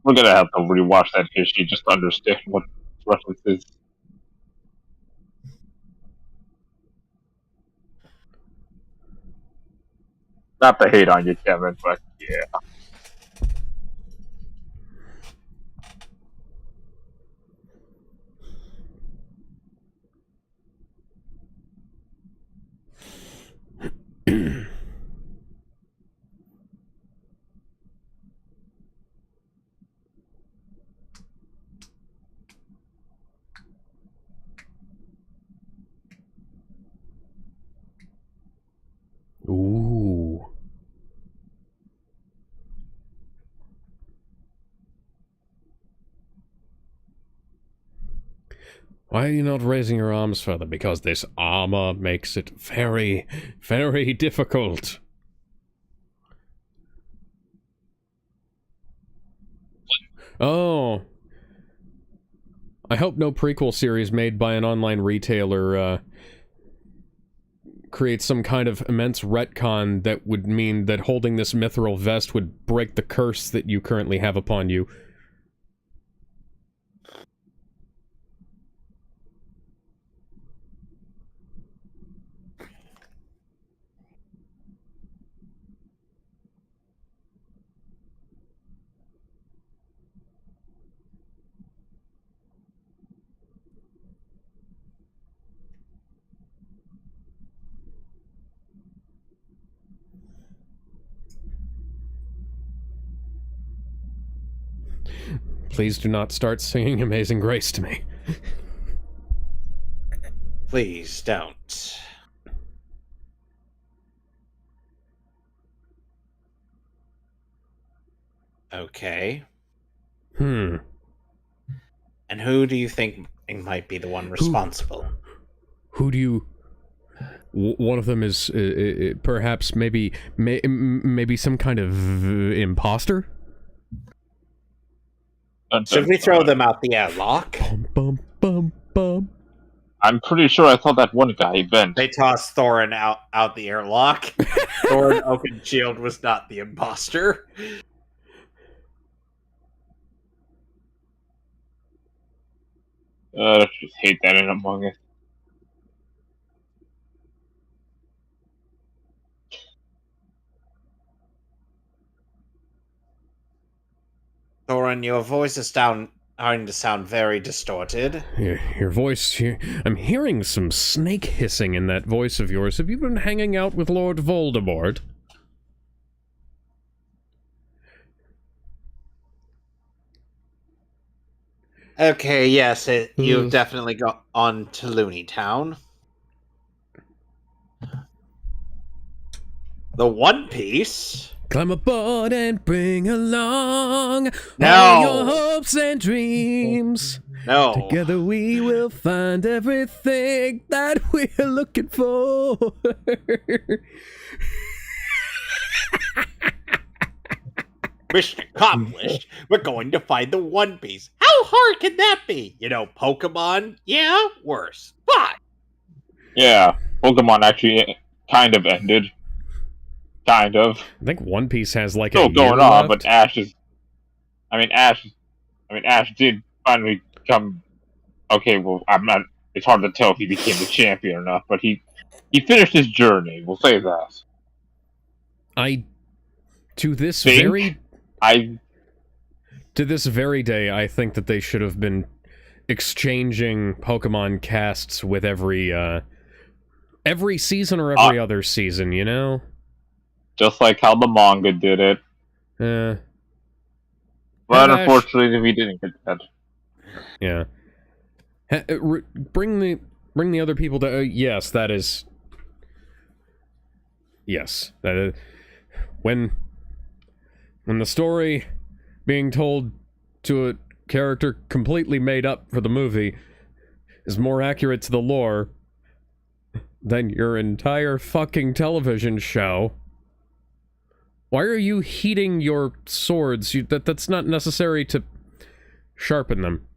We're gonna have to rewatch that history just to understand what references. Not to hate on you, Kevin, but yeah. Ooh. Why are you not raising your arms further? Because this armor makes it very, very difficult. Oh. I hope no prequel series made by an online retailer, create some kind of immense retcon that would mean that holding this mithril vest would break the curse that you currently have upon you. Please do not start singing Amazing Grace to me. Please don't. Okay. And who do you think might be the one responsible? Who do you... One of them is perhaps maybe some kind of imposter? Should we throw them out the airlock? bum. I'm pretty sure I saw that one guy bent. They tossed Thorin out the airlock. Thorin Oakenshield was not the imposter. I just hate that in Among Us. Thorin, your voice is starting to sound very distorted. Your voice, I'm hearing some snake hissing in that voice of yours. Have you been hanging out with Lord Voldemort? Okay, yes, you've definitely got on to Looney Town. The One Piece. Climb aboard and bring along No. all your hopes and dreams. No. Together we will find everything that we're looking for. Mission accomplished. We're going to find the One Piece. How hard can that be? You know, Pokemon? Yeah, worse. But Yeah, Pokemon actually kind of ended. Kind of. I think One Piece has like Still a going year on, left. but Ash did finally come. Okay, well, I'm not. It's hard to tell if he became the champion or not, but he finished his journey. We'll say that. To this very day, I think that they should have been exchanging Pokemon casts with every season or every other season, you know? Just like how the manga did it. But unfortunately, we didn't get that. Yeah. Bring the other people to... yes, that is... Yes. That is... When the story being told to a character completely made up for the movie is more accurate to the lore than your entire fucking television show... Why are you heating your swords? That's not necessary to sharpen them.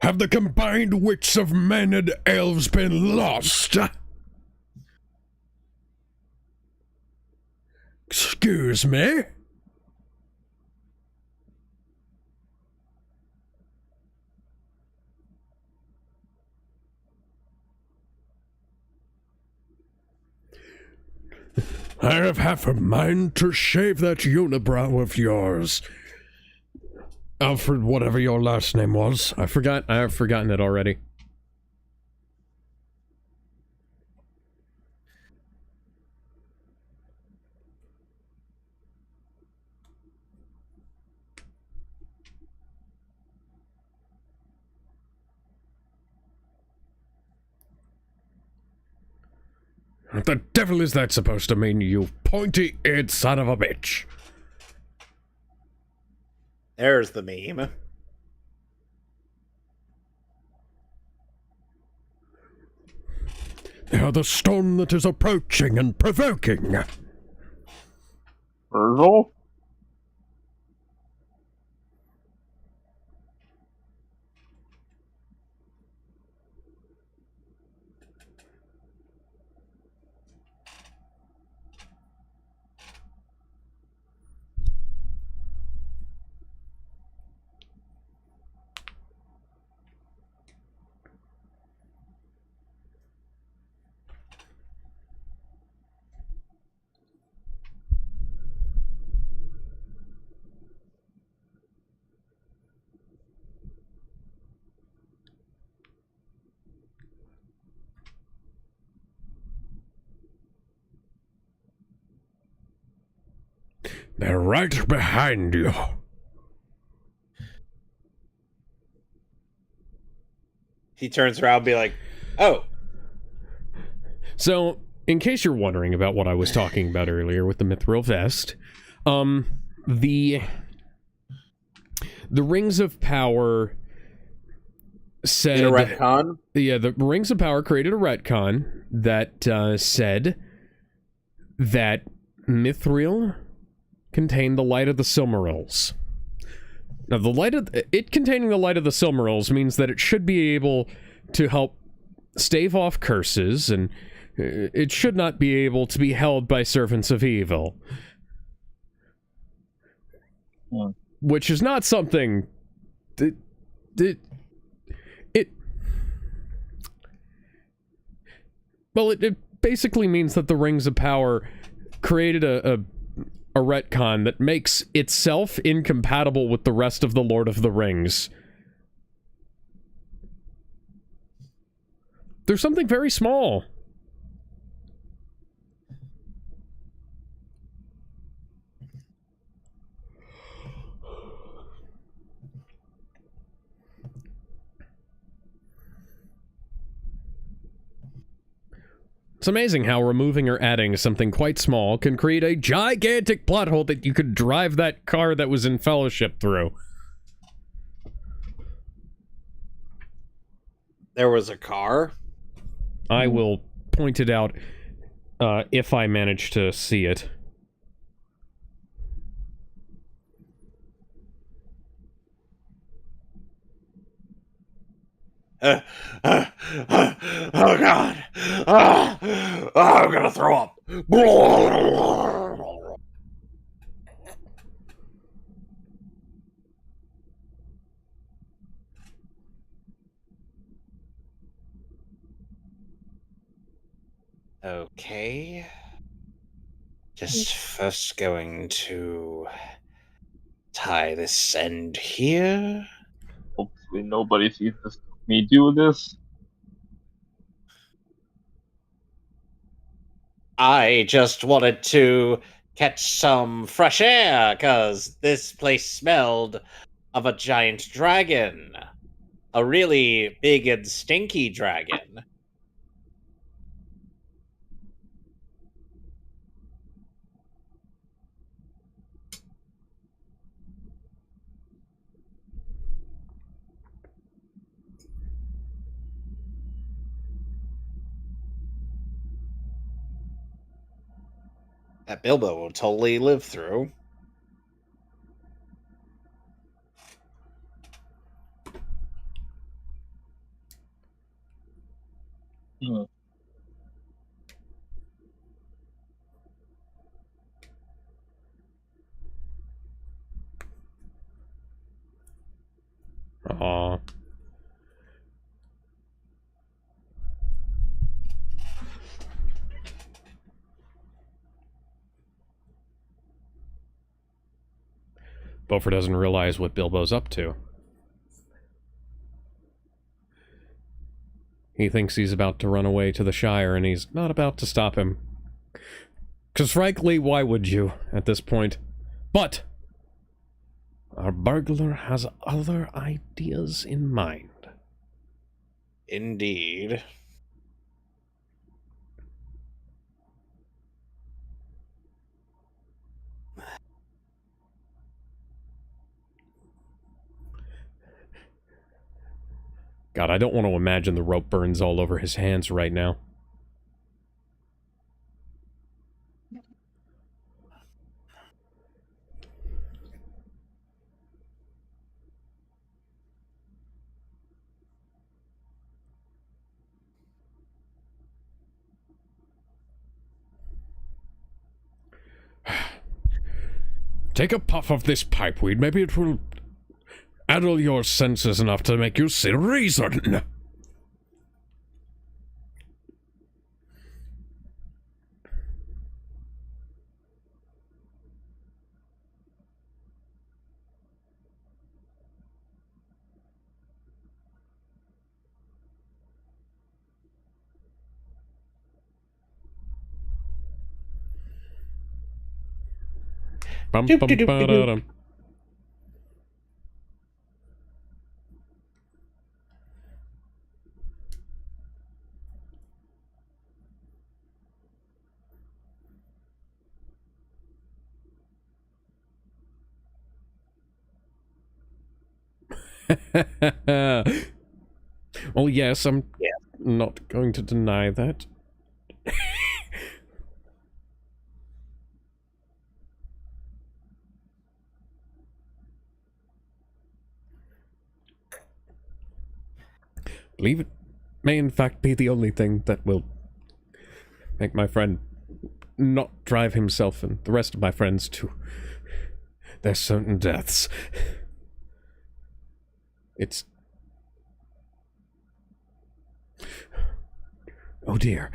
Have the combined wits of men and elves been lost? Excuse me? I have half a mind to shave that unibrow of yours. Alfred, whatever your last name was. I've forgotten it already. What the devil is that supposed to mean, you pointy-eared son of a bitch? There's the meme. They are the storm that is approaching and provoking. Virgil? They're right behind you. He turns around and be like, oh. So, in case you're wondering about what I was talking about earlier with the mithril vest, the Rings of Power said... Did a retcon? Yeah, the Rings of Power created a retcon that said that Mithril contained the light of the Silmarils. Now, it containing the light of the Silmarils means that it should be able to help stave off curses, and it should not be able to be held by servants of evil. Which is not something that it basically means that the Rings of Power created a retcon that makes itself incompatible with the rest of the Lord of the Rings. There's something very small. It's amazing how removing or adding something quite small can create a gigantic plot hole that you could drive that car that was in Fellowship through. There was a car? I will point it out if I manage to see it. Oh God! I'm gonna throw up. Okay. Just first going to tie this end here. Hopefully nobody sees me do this. I just wanted to catch some fresh air, because this place smelled of a giant dragon. A really big and stinky dragon. That Bilbo will totally live through. Aww. Beaufort doesn't realize what Bilbo's up to. He thinks he's about to run away to the Shire, and he's not about to stop him. Because frankly, why would you at this point? But our burglar has other ideas in mind. Indeed. God, I don't want to imagine the rope burns all over his hands right now. Take a puff of this pipeweed. Maybe it will addle your senses enough to make you see reason. Bum, bum, ba-da-dum. Well, yes, I'm Yeah. not going to deny that. Believe it may in fact be the only thing that will make my friend not drive himself and the rest of my friends to their certain deaths. It's... Oh dear.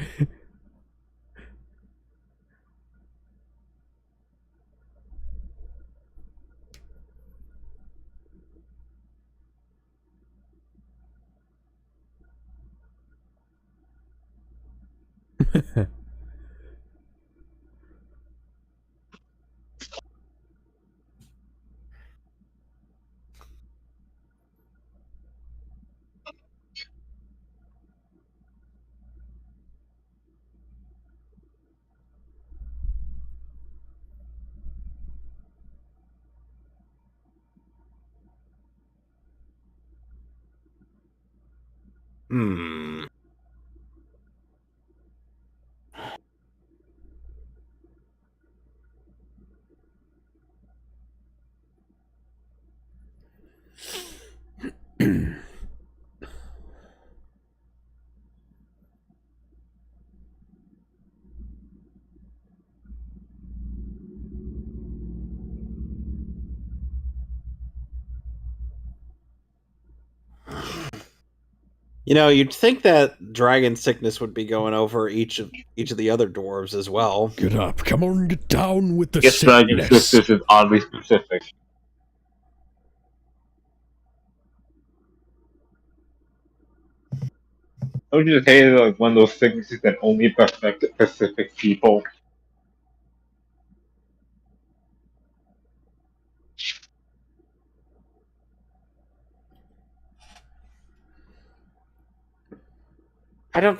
Hmm. You know, you'd think that dragon sickness would be going over each of the other dwarves as well. Get up. Come on, get down with the Yes, dragon sickness. sickness is oddly specific. Don't you just hate it, like one of those sicknesses that only affect specific people? I don't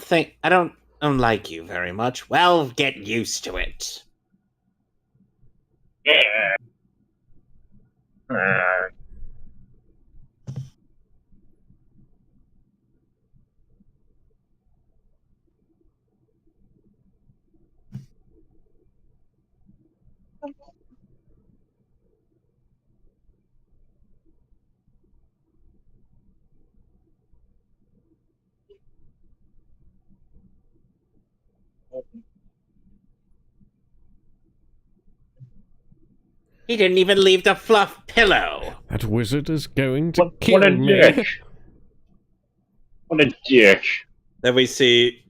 like you very much. Well, get used to it. Yeah. He didn't even leave the fluff pillow. That wizard is going to What kill a me. dick! What a dick! Then we see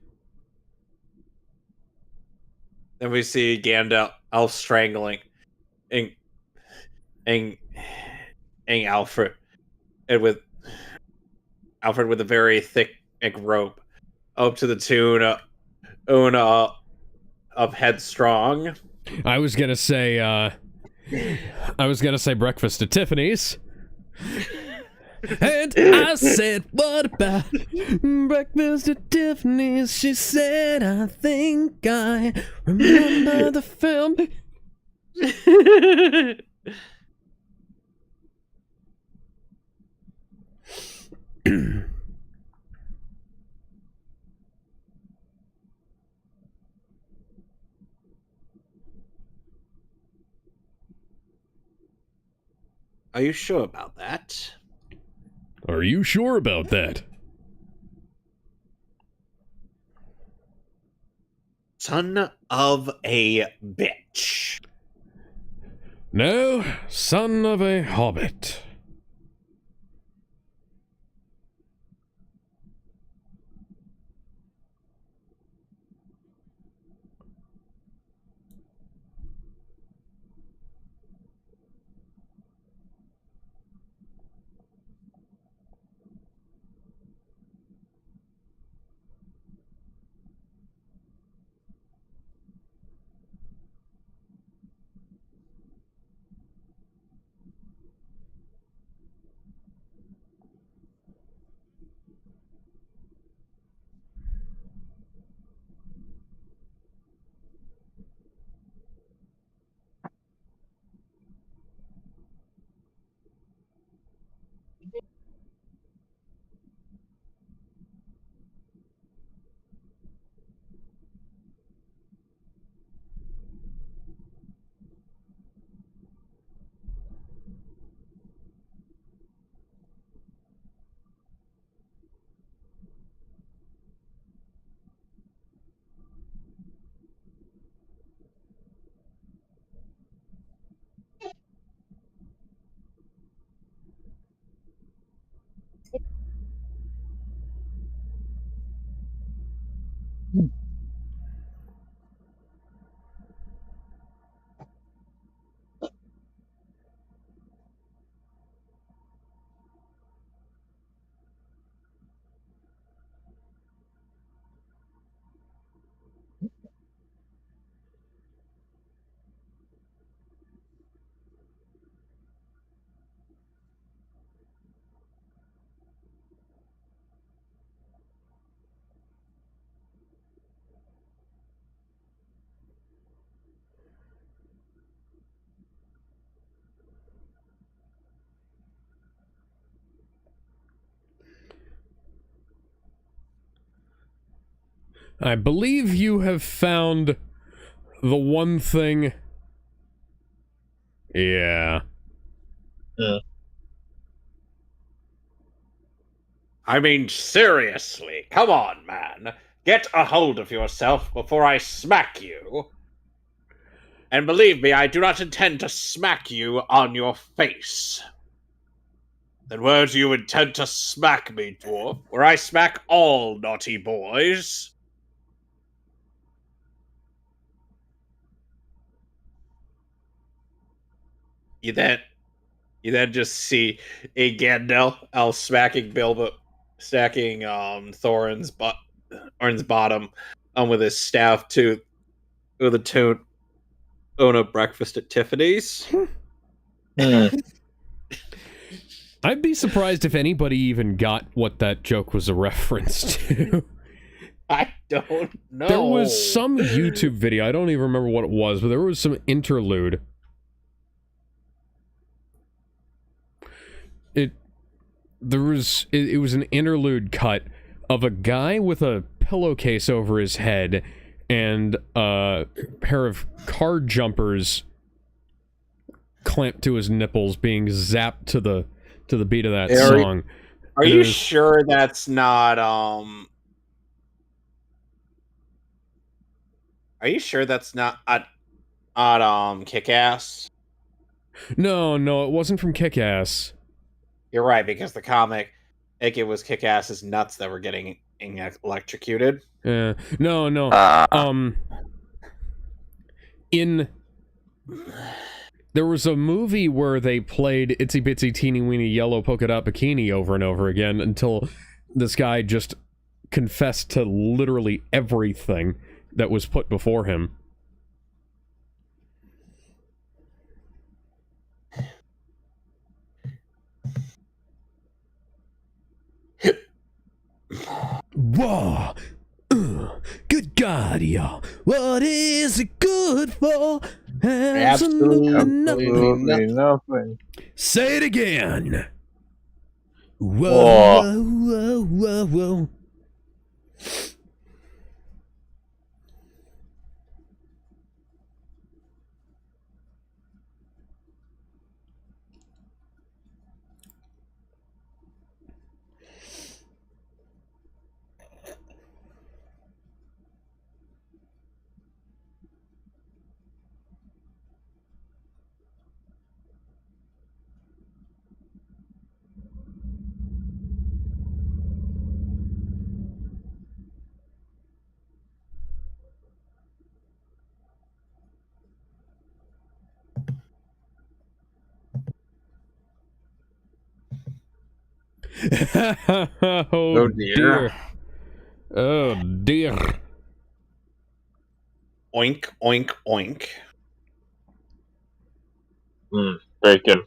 Gandalf strangling and and Alfred, and with Alfred with a very thick rope up to the tune of Headstrong. I was gonna say breakfast at Tiffany's. And I said, what about breakfast at Tiffany's? She said, I think I remember the film. Are you sure about that? Are you sure about that? Son of a bitch. No, son of a hobbit. I believe you have found the one thing... Yeah. I mean, seriously, come on, man. Get a hold of yourself before I smack you. And believe me, I do not intend to smack you on your face. Then where do you intend to smack me, dwarf? Where I smack all naughty boys? You then just see a Gandalf smacking Bilbo, stacking Thorin's bottom with his staff to the tune own a breakfast at Tiffany's. I'd be surprised if anybody even got what that joke was a reference to. I don't know. There was some YouTube video, I don't even remember what it was, but there was some interlude. It was an interlude cut of a guy with a pillowcase over his head and a pair of card jumpers clamped to his nipples being zapped to the beat of that song. Are you sure that's not Are you sure that's not Kick-Ass? No, it wasn't from Kick-Ass. You're right, because the comic, it was Kick-Ass's nuts that were getting electrocuted. No. There was a movie where they played Itsy Bitsy Teeny Weeny Yellow Polka Dot Bikini over and over again until this guy just confessed to literally everything that was put before him. Whoa! Good God, y'all. What is it good for? Absolutely nothing. Say it again. Whoa. Oh dear. Oh dear. Oink, oink, oink. Bacon.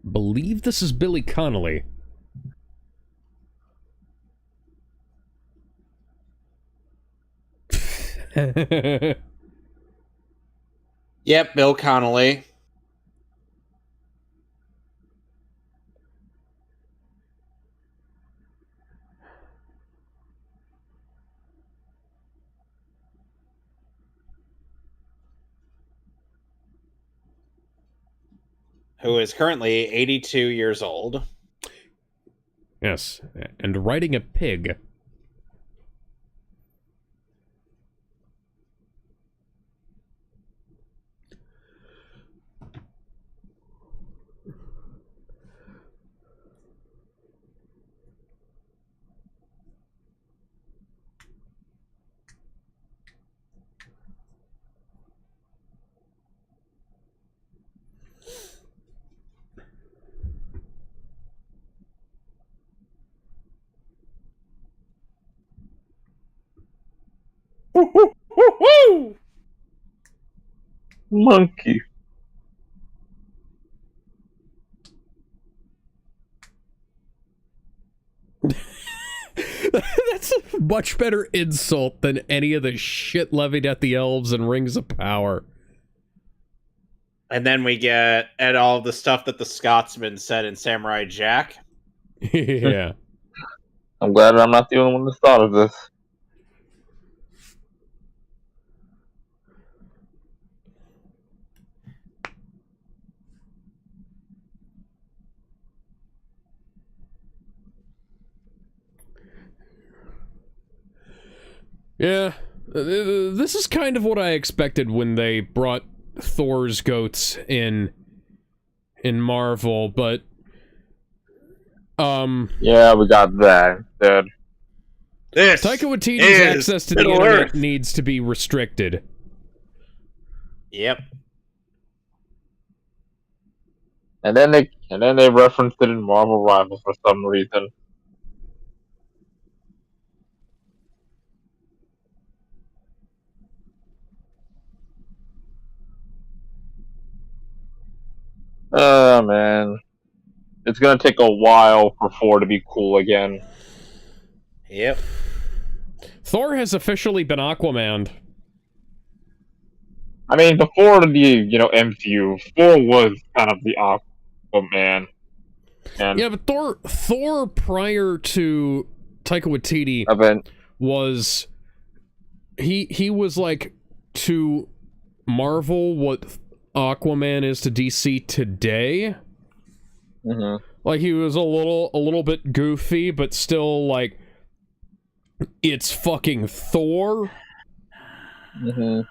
Believe this is Billy Connolly. Yep, Bill Connolly. Who is currently 82 years old. Yes, and riding a pig. Woo! Monkey. That's a much better insult than any of the shit levied at the elves in Rings of Power. And then we get at all the stuff that the Scotsman said in Samurai Jack. Yeah. I'm glad I'm not the only one that thought of this. Yeah. This is kind of what I expected when they brought Thor's goats in Marvel, but yeah, we got that instead. This Taika Waititi's is access to the Middle internet Earth. needs to be restricted. Yep. And then they referenced it in Marvel Rivals for some reason. Oh man. It's gonna take a while for 4 to be cool again. Yep. Thor has officially been Aquaman. I mean, before the MCU, 4 was kind of the Aquaman. And Yeah, but Thor prior to Taika Waititi event. was he was like to Marvel what Aquaman is to DC today. Mm-hmm. Like he was a little bit goofy, but still like it's fucking Thor. Mm-hmm.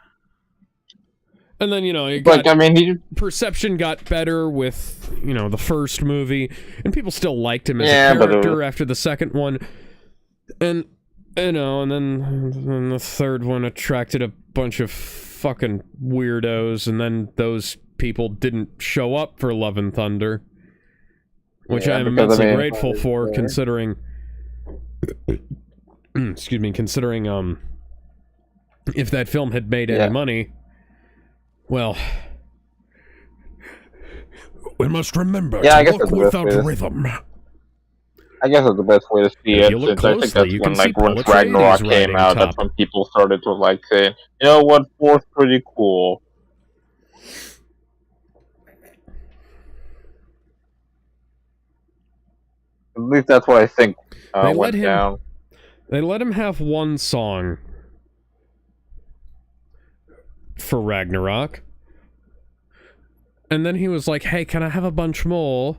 And then it got, Like, I mean, perception got better with the first movie, and people still liked him as a character after the second one, and and then the third one attracted a bunch of fucking weirdos, and then those people didn't show up for Love and Thunder, which I am immensely grateful for, considering excuse me, considering if that film had made any money, well, we must remember to look without rhythm. I guess it's the best way to see it, since I think that's when once Ragnarok came out, that's when people started to saying, you know what, 4's pretty cool. At least that's what I think went down. They let him have one song for Ragnarok, and then he was like, hey, can I have a bunch more?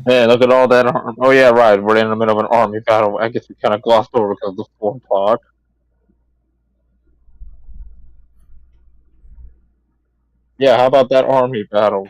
Hey, look at all that arm. Oh yeah, right, we're in the middle of an army battle. I guess we kind of glossed over because of the 4 part. Yeah, how about that army battle?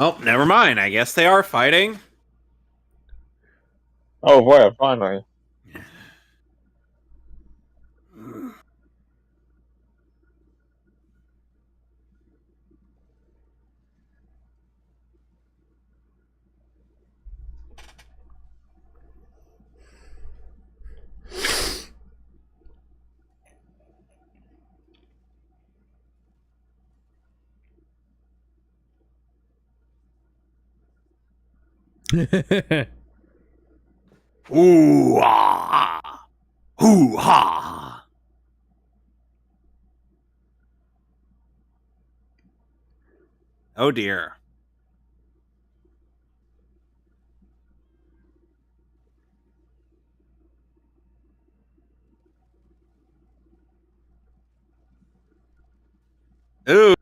Oh, never mind. I guess they are fighting. Oh boy, finally. Ooh ah, hoo ha. Oh dear. Ooh.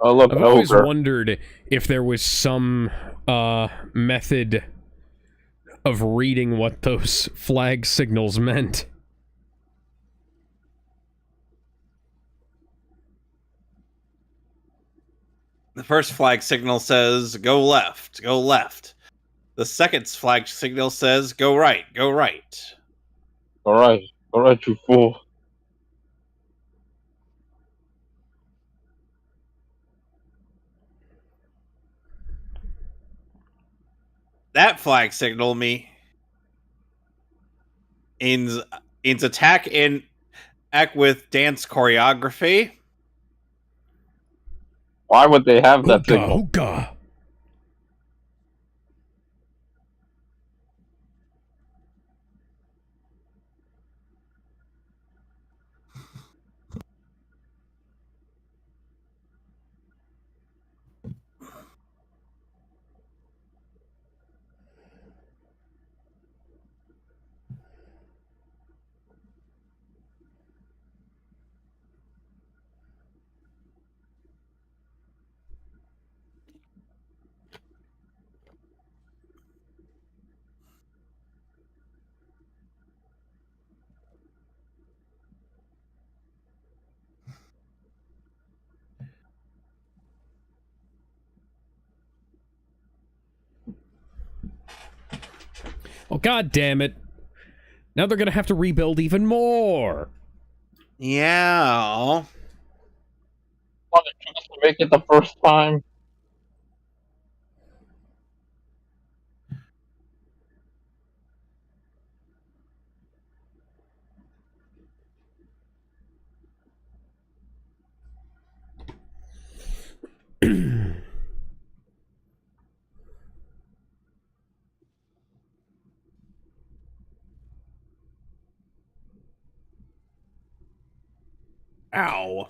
Oh, look, I've an always ogre. wondered if there was some method of reading what those flag signals meant. The first flag signal says, go left, go left. The second flag signal says, go right, go right. Alright, you fool. That flag signal means attack in act with dance choreography. Why would they have that Hooga, signal? hooga. Oh, god damn it. Now they're gonna have to rebuild even more. Yeah. Want a chance to make it the first time? Ow.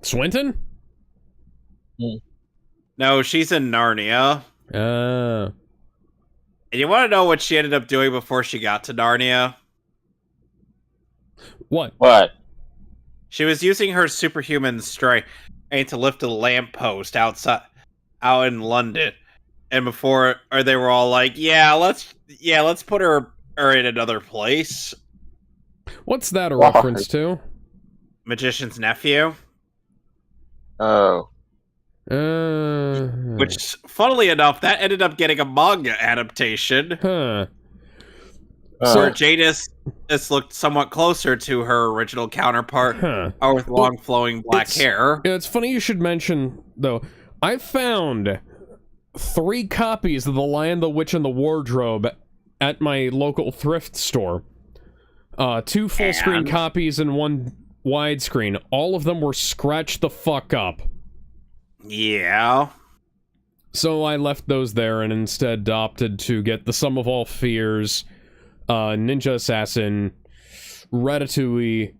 Swinton? No, she's in Narnia. Uh, And you want to know what she ended up doing before she got to Narnia? what? What? She was using her superhuman strength to lift a lamppost out in London. And before, or they were all like, let's put her in another place. What's that a Why? reference to? Magician's Nephew. Oh. Which, funnily enough, that ended up getting a manga adaptation. Huh. Where Jadis looked somewhat closer to her original counterpart, with long flowing black hair. Yeah, it's funny you should mention, though. I found 3 copies of The Lion, the Witch, and the Wardrobe at my local thrift store. 2 full-screen copies and 1 widescreen. All of them were scratched the fuck up. Yeah. So I left those there and instead opted to get The Sum of All Fears, Ninja Assassin, Ratatouille.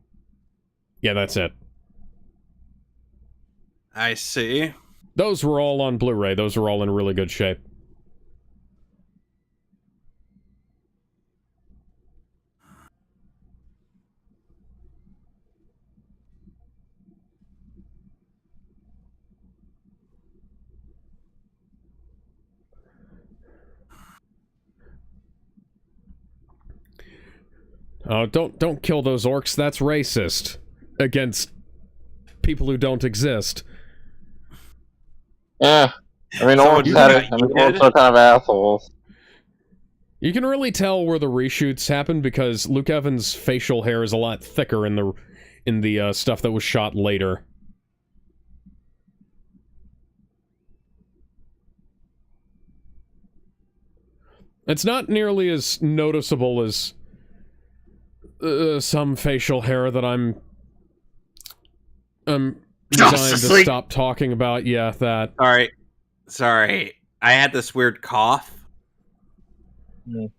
Yeah, that's it. I see. Those were all on Blu-ray. Those were all in really good shape. Oh, don't kill those orcs. That's racist against people who don't exist. Yeah. I mean, orcs are kind of assholes. You can really tell where the reshoots happened because Luke Evans' facial hair is a lot thicker in the stuff that was shot later. It's not nearly as noticeable as some facial hair that I'm designed to Sleep. stop talking about, yeah, that. Sorry. I had this weird cough. Mm.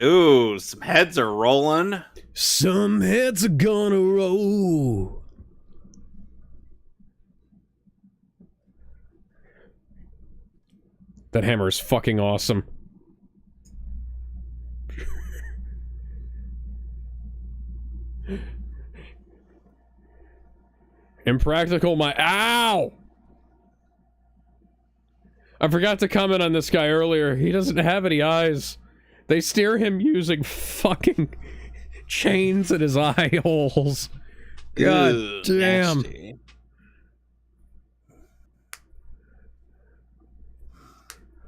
Ooh, some heads are rolling. Some heads are gonna roll. That hammer is fucking awesome. Impractical, my... Ow! I forgot to comment on this guy earlier. He doesn't have any eyes. They steer him using fucking chains in his eye holes. God Ooh, damn. nasty.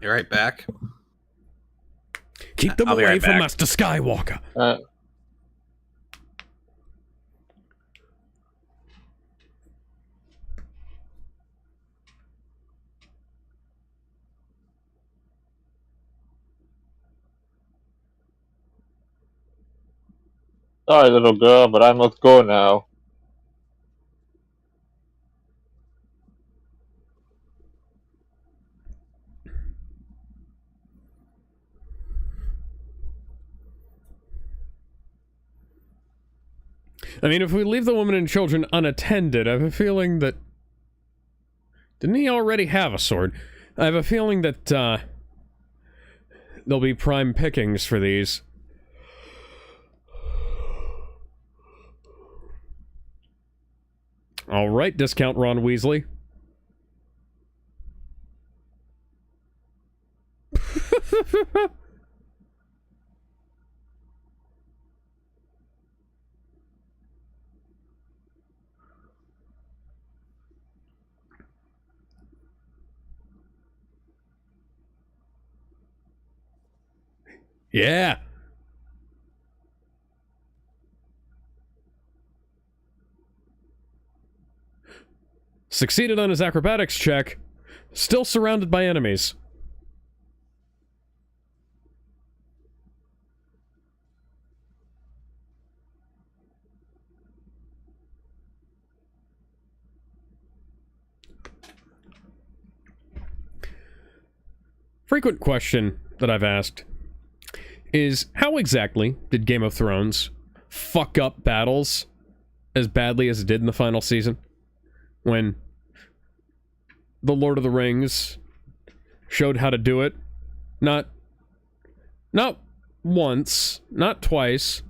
You right back? Keep them I'll be away right from back. Master Skywalker. Sorry, little girl, but I must go now. I mean, if we leave the women and children unattended, I have a feeling that... Didn't he already have a sword? I have a feeling that, there'll be prime pickings for these. Alright, discount Ron Weasley. Yeah. Succeeded on his acrobatics check. Still surrounded by enemies. Frequent question that I've asked is, how exactly did Game of Thrones fuck up battles as badly as it did in the final season? When The Lord of the Rings showed how to do it. Not once, not twice,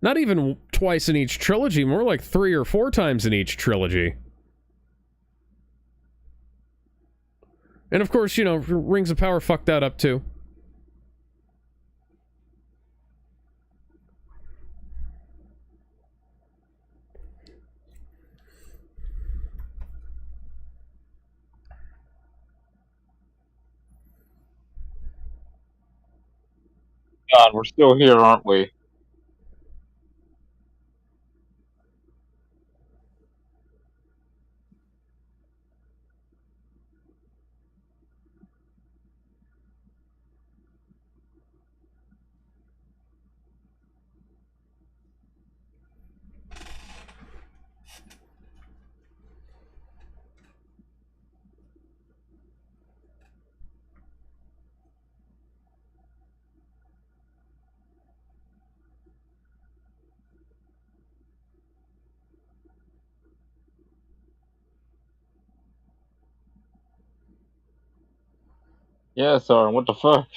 not even twice in each trilogy, more like 3 or 4 times in each trilogy. And of course, you know, Rings of Power fucked that up too. God, we're still here, aren't we? Yeah, Soren, what the fuck?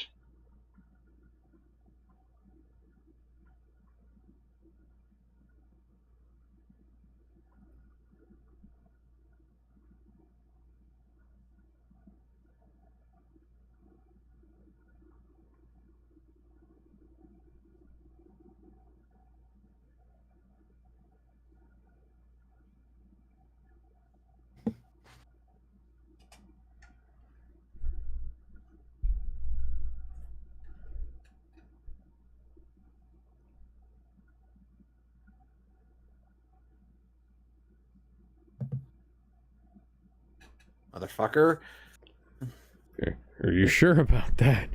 Motherfucker. Are you sure about that?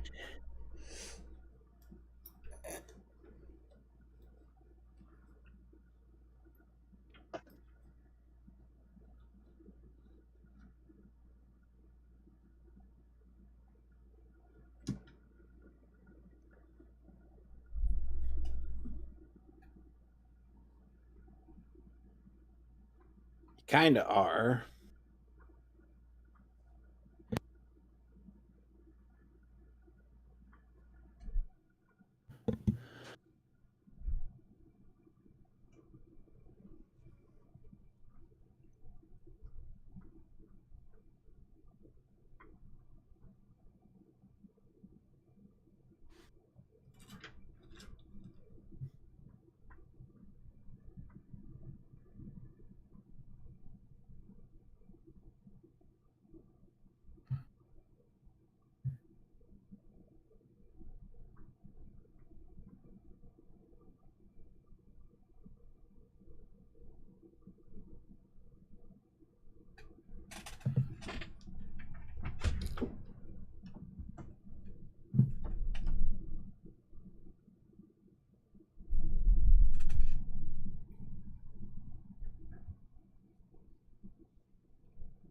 Kinda are.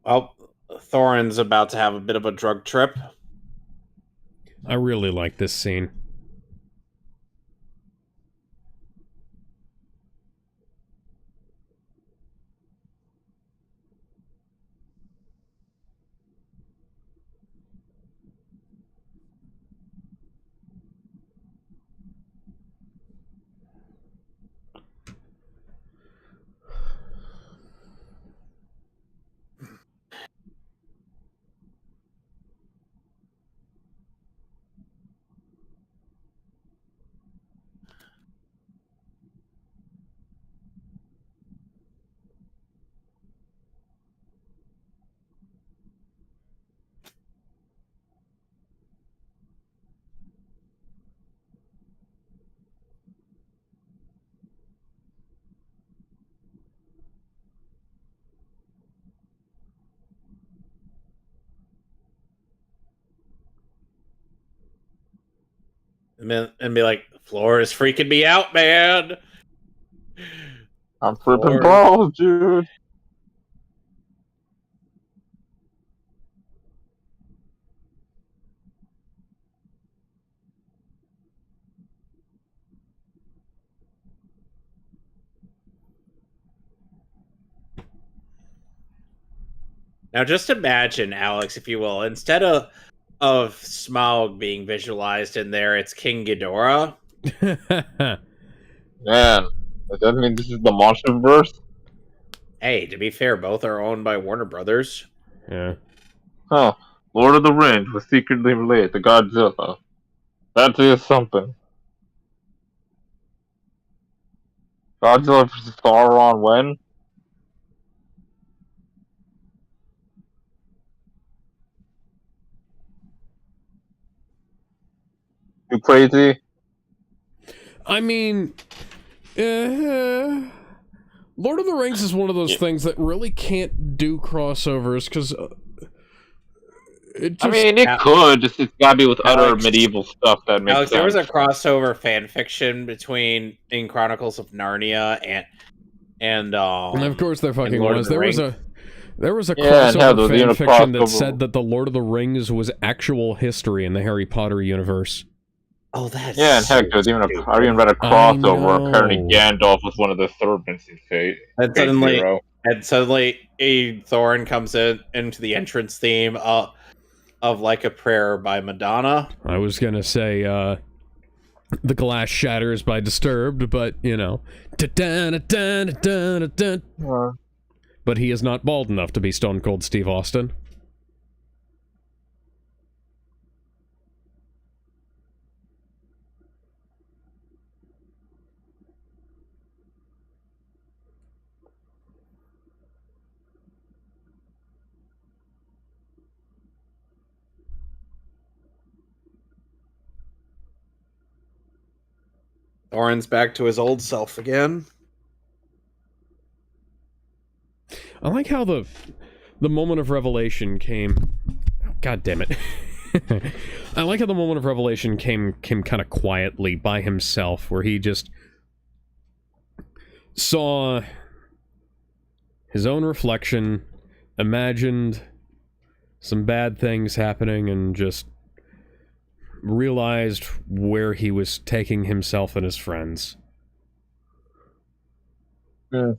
Well, Thorin's about to have a bit of a drug trip. I really like this scene. And be like, Floor is freaking me out, man. I'm flipping Or- balls, dude. Now just imagine, Alex, if you will, instead of Smaug being visualized in there, it's King Ghidorah. Man, does that mean this is the Monsterverse? Hey, to be fair, both are owned by Warner Brothers. Yeah. Huh. Lord of the Rings was secretly related to Godzilla. That is something. Godzilla vs. Sauron when? You crazy? I mean, Lord of the Rings is one of those things that really can't do crossovers because I mean, it could. It's gotta be with other Alex- medieval stuff that makes Alex, sense. there was a crossover fan fiction between in Chronicles of Narnia and of course there fucking Lord of was. the There was Rings. a Yeah, and hell, crossover there was even fan a fiction that crossover. said that the Lord of the Rings was actual history in the Harry Potter universe. Oh, that's Yeah, and heck, so there's even stupid. I even read a I crossover where apparently know. Gandalf was one of the servants in Fate. And Fate suddenly, Zero. a Thorin comes into the entrance theme of Like a Prayer by Madonna. I was gonna say The Glass Shatters by Disturbed, but you know. But he is not bald enough to be Stone Cold Steve Austin. Thorin's back to his old self again. I like how the moment of revelation came. God damn it. I like how the moment of revelation came kind of quietly by himself, where he just saw his own reflection, imagined some bad things happening, and just realized where he was taking himself and his friends. Yeah.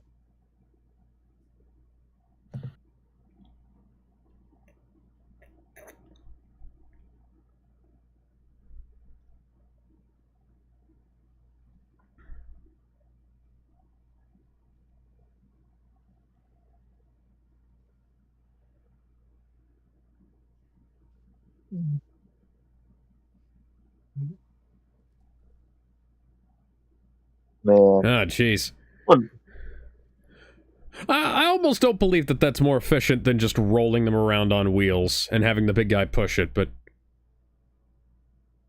Man. Oh, jeez. What? I almost don't believe that that's more efficient than just rolling them around on wheels and having the big guy push it, but...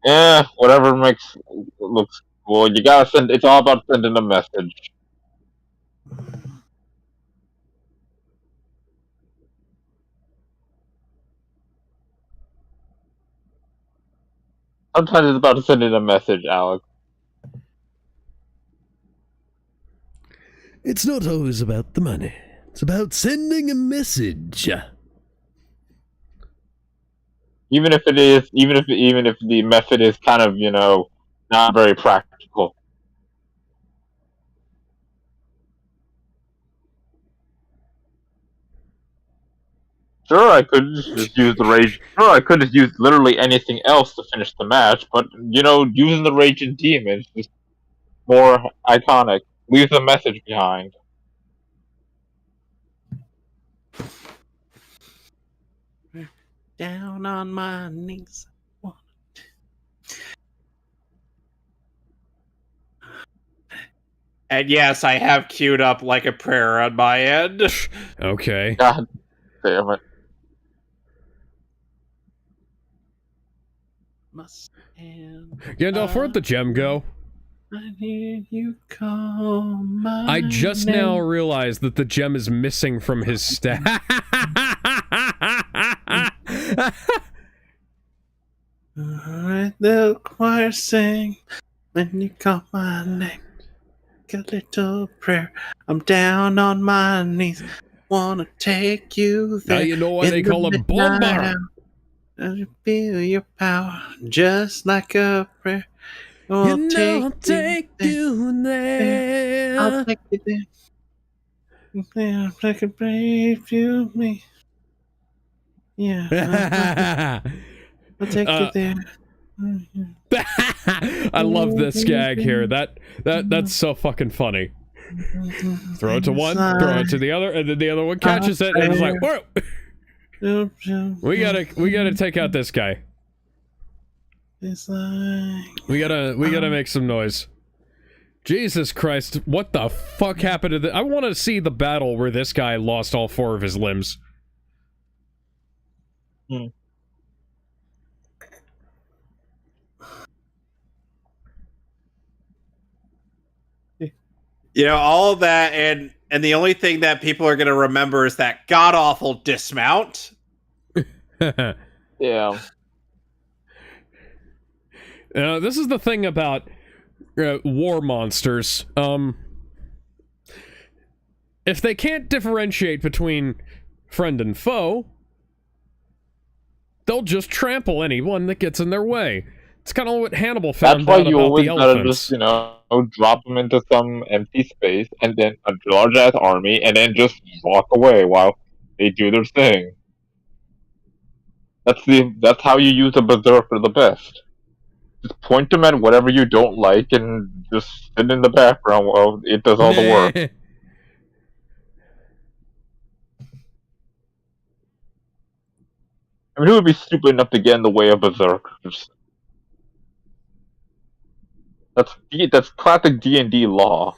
Yeah, whatever makes looks cool. You gotta send. It's all about sending a message. Sometimes it's about sending a message, Alex. It's not always about the money. It's about sending a message. Even if the method is kind of, not very practical. Sure, I could just use the rage. Sure, I could just use literally anything else to finish the match, but using the raging demon is just more iconic. Leaves a message behind. Down on my knees. And yes, I have queued up like a prayer on my end. Okay. God damn it. Gandalf, where'd the gem go? I hear you call my I just name. now realized that the gem is missing from his staff. Alright, the choir sing when you call my name. A little prayer. I'm down on my knees. Wanna take you there. Now you know why they call him Bomber. I feel your power, just like a prayer. I'll take you there. I'll take you there. I can brave you, me. Yeah. I'll take you there. I love this gag here. That's so fucking funny. Throw it to one, throw it to the other, and then the other one catches it, and it's like, whoa! We gotta take out this guy. We gotta make some noise. Jesus Christ, what the fuck happened to this? I want to see the battle where this guy lost all 4 of his limbs. All of that, and the only thing that people are going to remember is that god-awful dismount. Yeah. This is the thing about war monsters. If they can't differentiate between friend and foe, they'll just trample anyone that gets in their way. It's kind of what Hannibal found out about the elephants. That's why you always gotta just, drop them into some empty space, and then a large-ass army, and then just walk away while they do their thing. That's how you use a berserker the best. Just point them at whatever you don't like, and just sit in the background while it does all the work. I mean, who would be stupid enough to get in the way of berserkers? That's classic D&D law.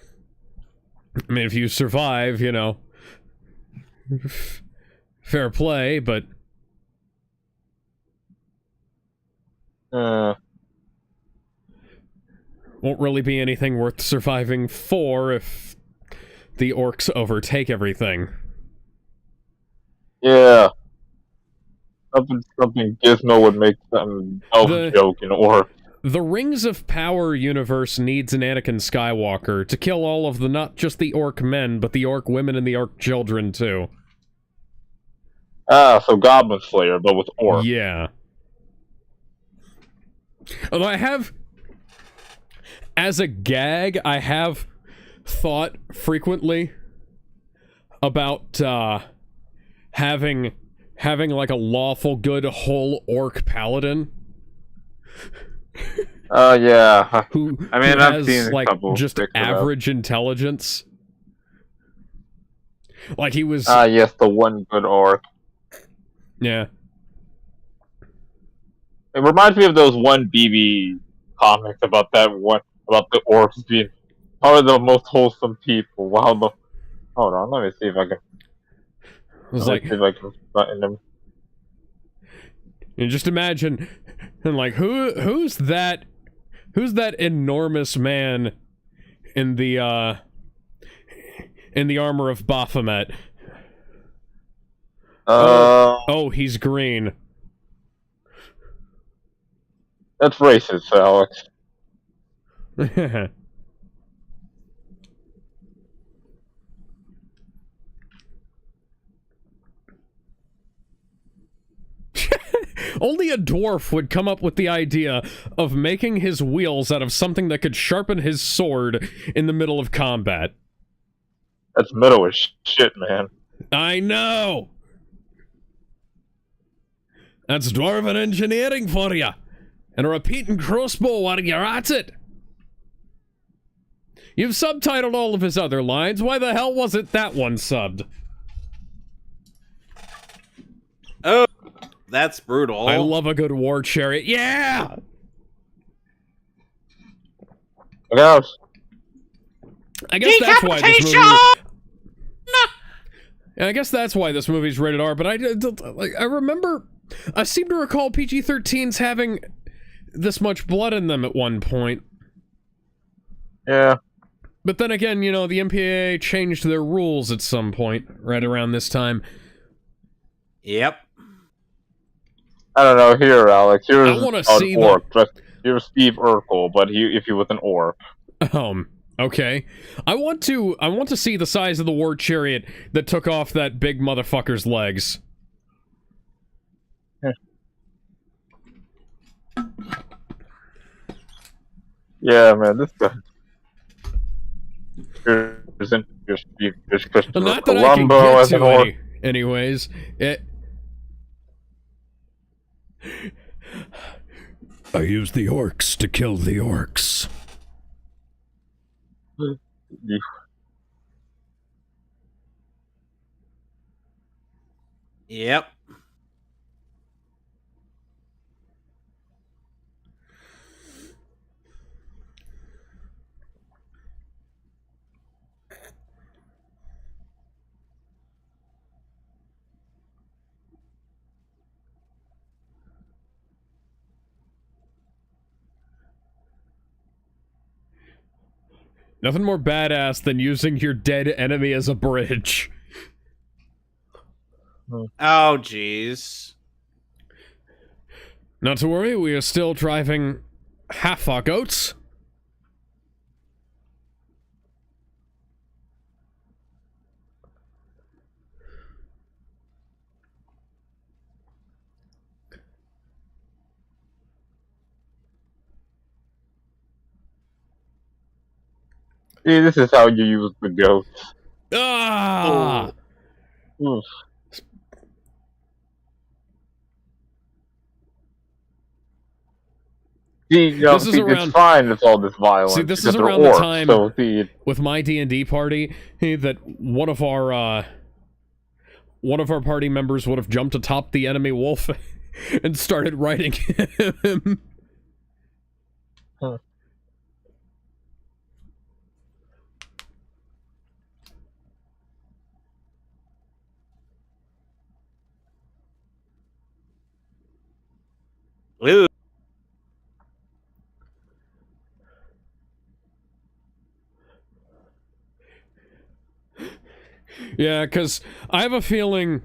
I mean, if you survive, fair play, but... won't really be anything worth surviving for if the orcs overtake everything. Yeah. Something Gizmo would make some joke in orc. The Rings of Power universe needs an Anakin Skywalker to kill all of not just the orc men, but the orc women and the orc children, too. So Goblin Slayer, but with orc. Yeah. Although I have... As a gag, I have thought frequently about, having like a lawful good whole orc paladin. Yeah. Who I've has, seen a like, couple just average intelligence. Like he was... yes, the one good orc. Yeah. It reminds me of those one BB comics about about the orcs being probably the most wholesome people. Wow, hold on, let me see if I can. It was Let me like, see if I can button them. and just imagine, and like, who's that enormous man in the armor of Baphomet? Oh, he's green. That's racist, Alex. Only a dwarf would come up with the idea of making his wheels out of something that could sharpen his sword in the middle of combat. That's middle as shit, man. I know! That's dwarven engineering for you! And a repeating crossbow while you're at it! You've subtitled all of his other lines, why the hell wasn't that one subbed? Oh, that's brutal. I love a good war chariot. Yeah! Look out! I guess that's why this movie... I guess that's why this movie's rated R, but I remember... I seem to recall PG-13s having this much blood in them at one point. Yeah. But then again, you know, the MPAA changed their rules at some point, right around this time. Yep. I don't know. Here, Alex. Here's I wanna an see orc. Here's Steve Urkel, but if he was an orc. Okay. I want to see the size of the war chariot that took off that big motherfucker's legs. Yeah, man, this guy. Here's Christopher Not that Columbo I as can an get orc. to anyways. I use the orcs to kill the orcs. Yep. Nothing more badass than using your dead enemy as a bridge. Oh, jeez. Not to worry, we are still driving half our goats. See, this is how you use the goats. Ah! Oh. Oof. See, This is around- it's fine. It's all this violence. See, this because is they're around the orcs, time- So, see, With my D&D party, that one of our party members would have jumped atop the enemy wolf and started riding him. Huh. Ooh. Yeah, because I have a feeling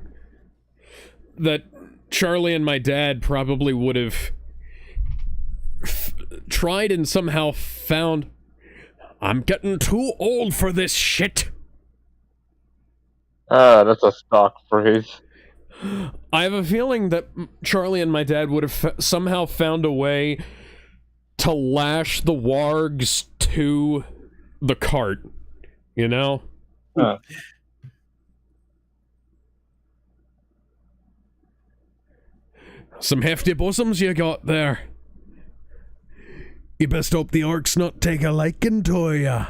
that Charlie and my dad probably would have tried and somehow found... I'm getting too old for this shit. that's a stock phrase. I have a feeling that Charlie and my dad would have somehow found a way to lash the wargs to the cart, you know? Huh. Some hefty bosoms you got there. You best hope the orcs not take a liking to ya.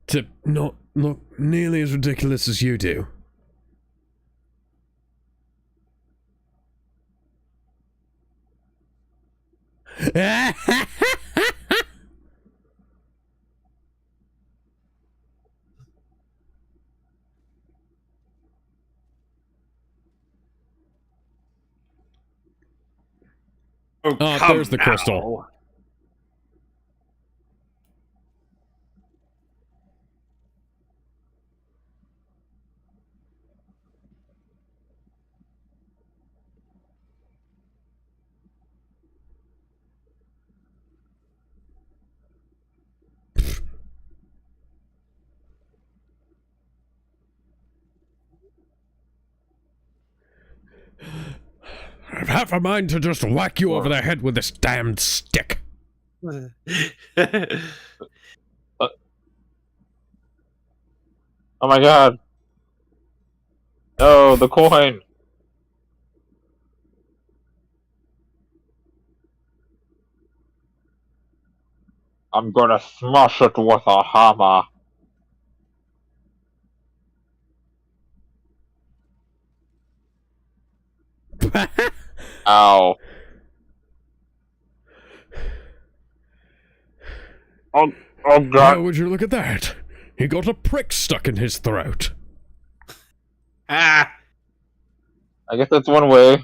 To not look nearly as ridiculous as you do. Oh, there's the now. crystal. I've half a mind to just whack you over the head with this damned stick. Oh my god. No, the coin. I'm gonna smash it with a hammer. Ow. Oh god. Oh, would you look at that? He got a prick stuck in his throat. Ah! I guess that's one way.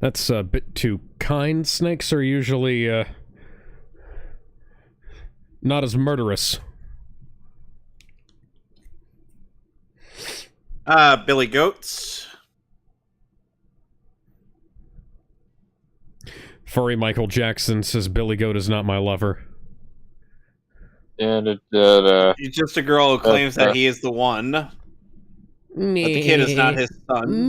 That's a bit too kind. Snakes are usually, not as murderous. Billy Goats. Furry Michael Jackson says Billy Goat is not my lover. And He's just a girl who claims that he is the one. But the kid is not his son.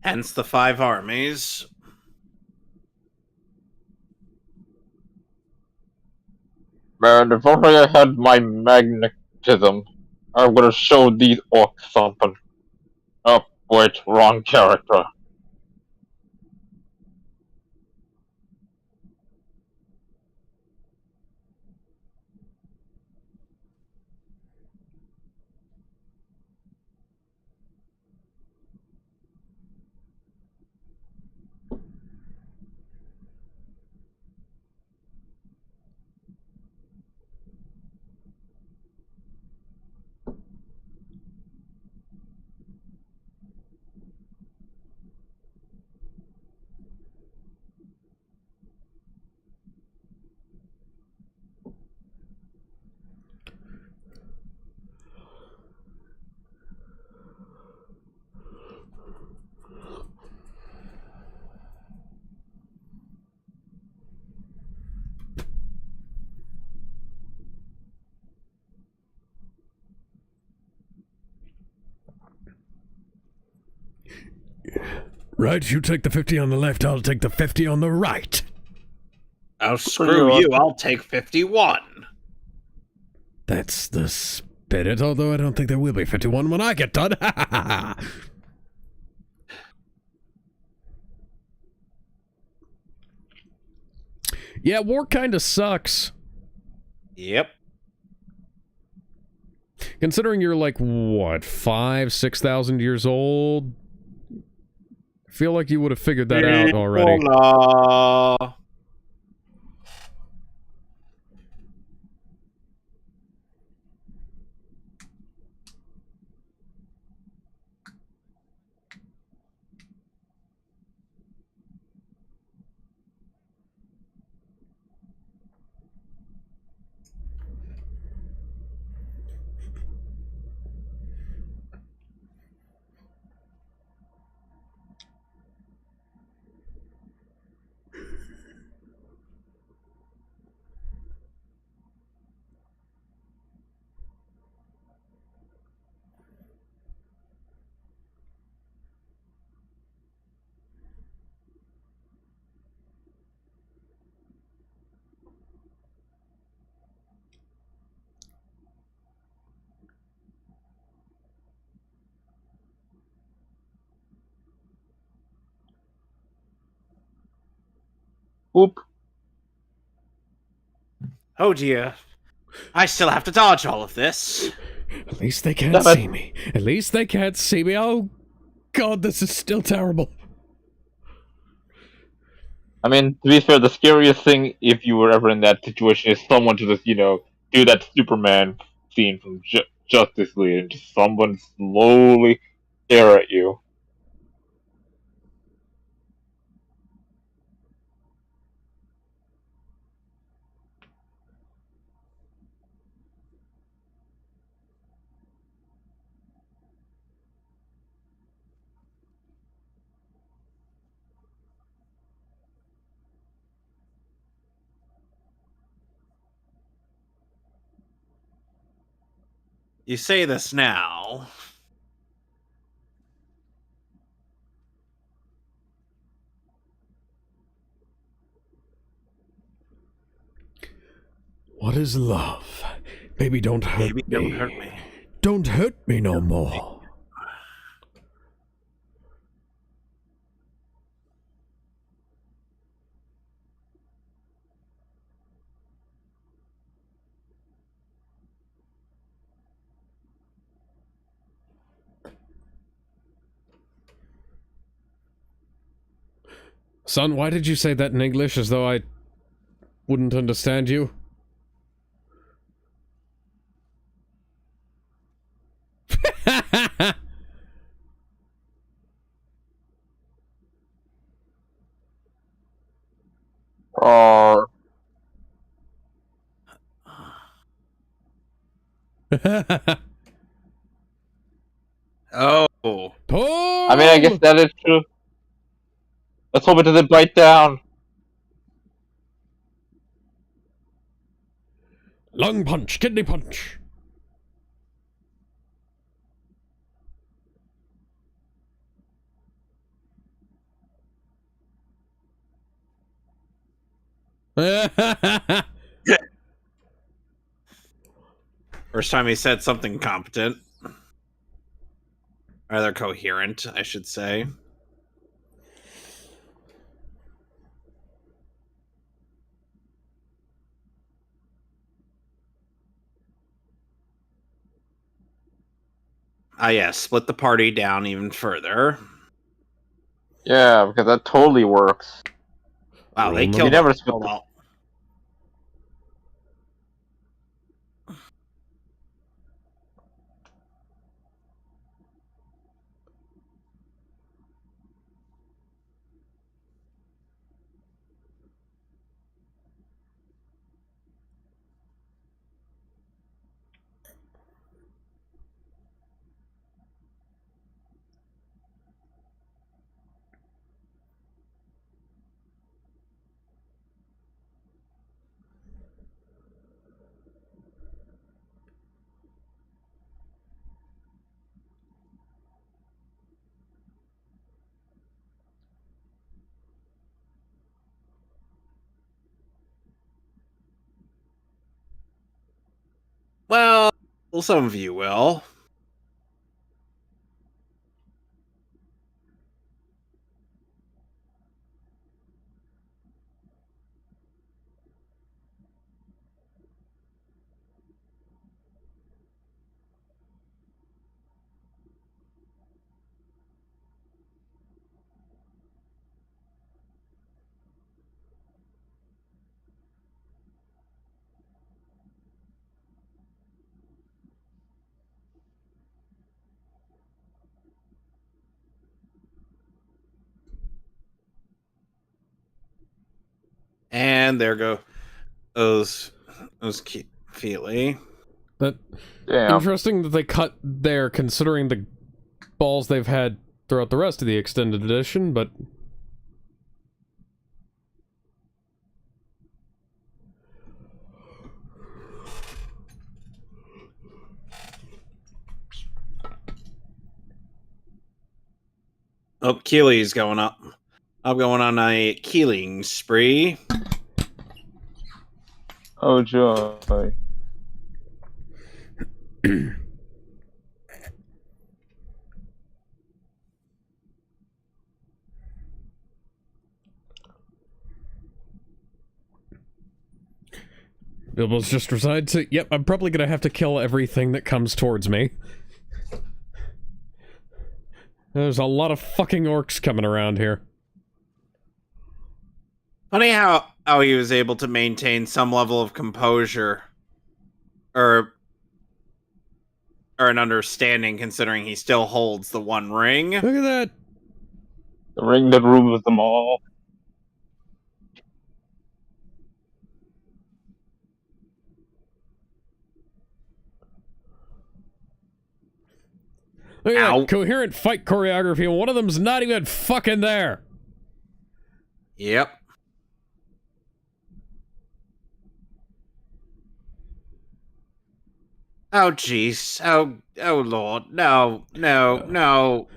Hence the 5 armies. man, if only I had my magnetism, I would have showed these orcs something. Oh, wait, wrong character. Right, you take the 50 on the left, I'll take the 50 on the right. Oh, screw you, I'll take 51. That's the spirit, although I don't think there will be 51 when I get done. Yeah, war kind of sucks. Yep. Considering you're like, what, 6,000 years old? I feel like you would have figured that out already. Oop. Oh dear. I still have to dodge all of this. At least they can't Damn it. see me. At least they can't see me. Oh, God, this is still terrible. I mean, to be fair, the scariest thing, if you were ever in that situation, is someone to just, do that Superman scene from Justice League, and just someone slowly stare at you. You say this now. What is love? Baby, don't hurt Baby, me. don't hurt me. Don't hurt me no more. Son, why did you say that in English as though I wouldn't understand you? Oh, Oh. Pull! I mean, I guess that is true. Let's hope it doesn't bite down. Lung punch, kidney punch. First time he said something competent. Rather coherent, I should say. Ah, yes, split the party down even further. Yeah, because that totally works. Wow, they You killed never all- split killed the- all. Well, some of you will. And there go those Feely. That Damn. interesting that they cut there, considering the balls they've had throughout the rest of the extended edition, but Oh, Keely's going up. I'm going on a keeling spree. Oh, joy. Bilbo's just decided to... Yep, I'm probably gonna have to kill everything that comes towards me. There's a lot of fucking orcs coming around here. Funny how he was able to maintain some level of composure. Or an understanding, considering he still holds the One Ring. Look at that! The ring that rules them all. Look at Ow. that coherent fight choreography, and one of them's not even fucking there! Yep. Oh, jeez. Oh, Lord. No.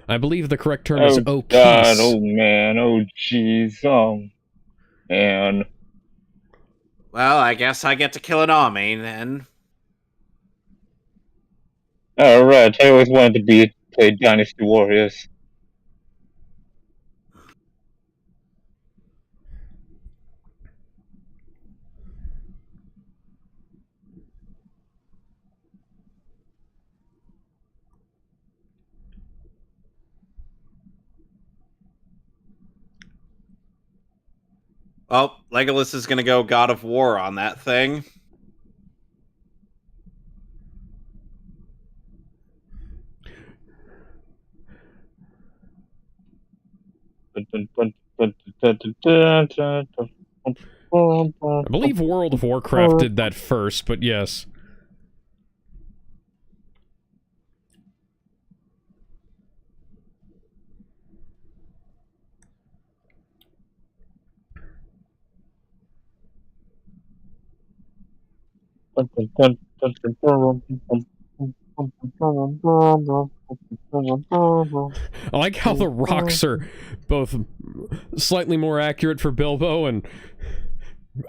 I believe the correct term is Oh oh god, keys. oh man, oh jeez, oh man. Well, I guess I get to kill an army, then. Alright, I always wanted to play Dynasty Warriors. Well, Legolas is gonna go God of War on that thing. I believe World of Warcraft did that first, but yes. I like how the rocks are both slightly more accurate for Bilbo and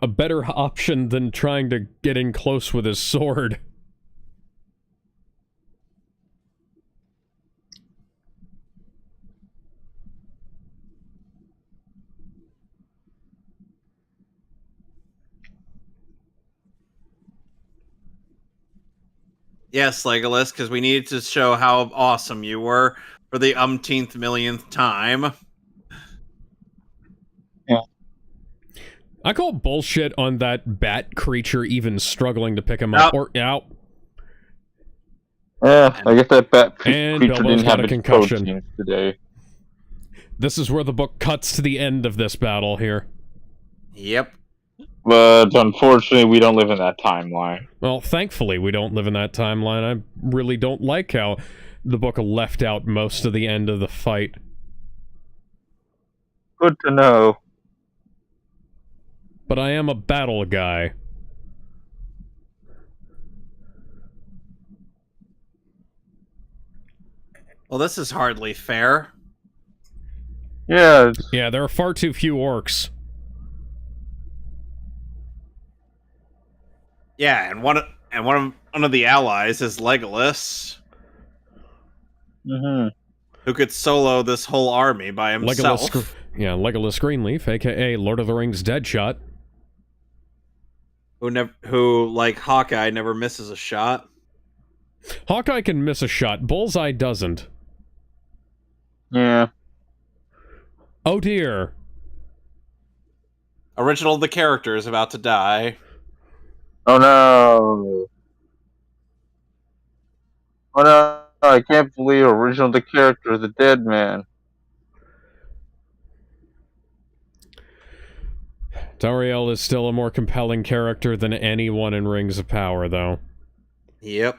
a better option than trying to get in close with his sword. Yes, Legolas, because we needed to show how awesome you were for the umpteenth millionth time. I call bullshit on that bat creature even struggling to pick him up. Or out. Yeah, I guess that bat And creature Bilbo's didn't got have a its concussion. proteins today. This is where the book cuts to the end of this battle here. Yep. But unfortunately, we don't live in that timeline. Well, thankfully, we don't live in that timeline. I really don't like how the book left out most of the end of the fight. Good to know. But I am a battle guy. Well, this is hardly fair. Yeah, Yeah, there are far too few orcs. Yeah, and one of the allies is Legolas, who could solo this whole army by himself. Legolas Greenleaf, aka Lord of the Rings Deadshot. Who, like Hawkeye, never misses a shot. Hawkeye can miss a shot, Bullseye doesn't. yeah. Oh dear. Original the character is about to die. Oh no. Oh no, I can't believe original the character is the dead man. Tauriel is still a more compelling character than anyone in Rings of Power, though. Yep.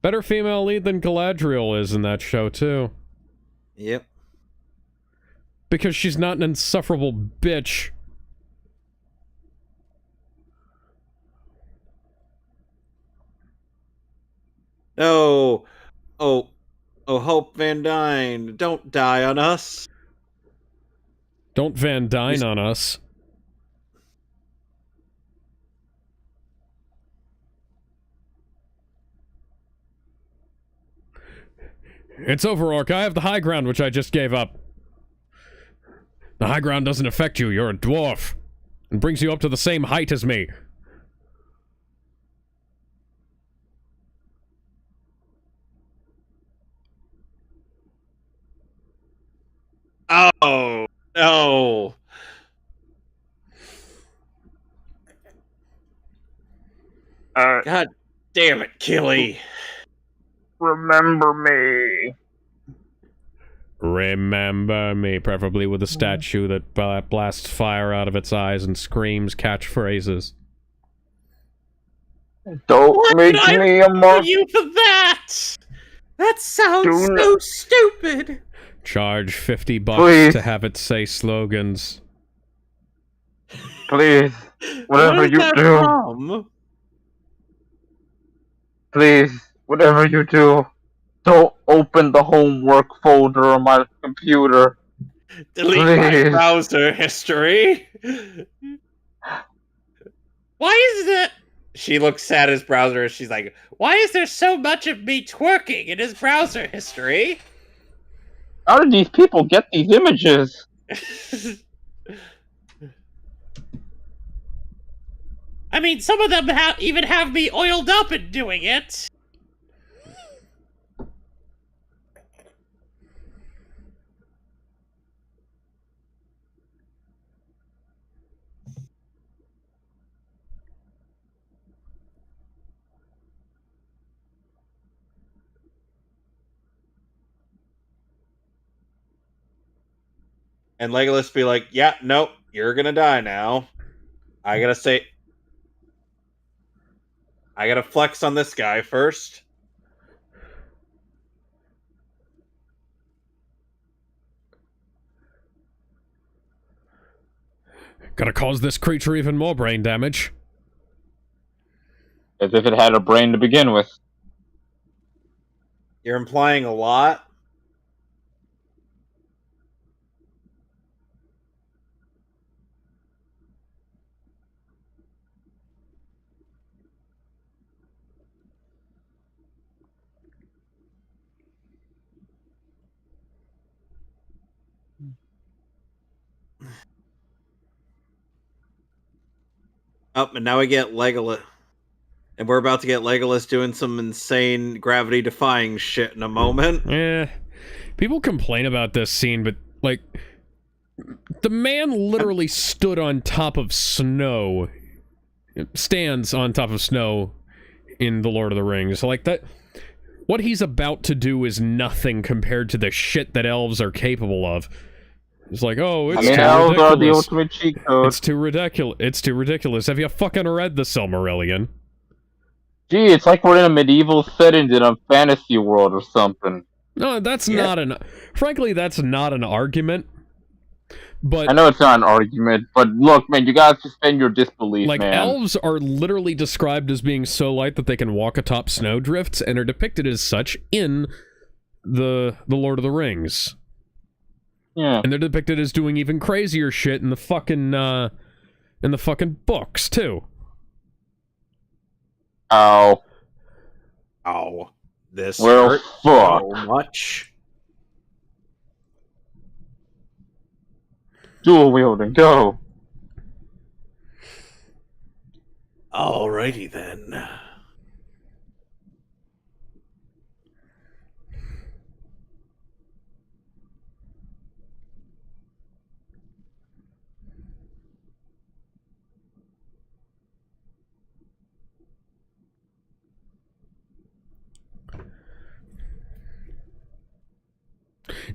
Better female lead than Galadriel is in that show, too. Yep. Because she's not an insufferable bitch. No. Oh, Hope Van Dyne, don't die on us. Don't Van Dyne on us. It's over, Orc. I have the high ground, which I just gave up. The high ground doesn't affect you. You're a dwarf. And brings you up to the same height as me. Oh no! God damn it, Killy! Remember me. Remember me, preferably with a statue that blasts fire out of its eyes and screams catchphrases. Don't make me a What you for that? That sounds so stupid. Charge $50 Please. to have it say slogans. Please, whatever What is you that do, from? please, whatever you do, don't open the homework folder on my computer. Delete my Please. browser history. Why is it? She looks at his browser and she's like, why is there so much of me twerking in his browser history? How did these people get these images? I mean, some of them even have me oiled up and doing it. And Legolas be like, yeah, nope, you're gonna die now. I gotta flex on this guy first. Gotta cause this creature even more brain damage. As if it had a brain to begin with. You're implying a lot. Oh, and now we get Legolas. And we're about to get Legolas doing some insane gravity-defying shit in a moment. Yeah. People complain about this scene, but, like, the man literally stood on top of snow. Stands on top of snow in The Lord of the Rings. Like, that... What he's about to do is nothing compared to the shit that elves are capable of. It's like, oh, it's too elves ridiculous. are the ultimate cheat code. It's too ridiculous. It's too ridiculous. Have you fucking read the Silmarillion? Gee, it's like we're in a medieval setting in a fantasy world or something. No, that's not an... Frankly, that's not an argument. But I know it's not an argument, but look, man, you gotta suspend your disbelief, like, man. elves are literally described as being so light that they can walk atop snowdrifts, and are depicted as such in the Lord of the Rings. Yeah. And they're depicted as doing even crazier shit in the fucking books, too. Ow. Ow. This Well, hurt fuck. so much. Dual wielding, go. Alrighty then.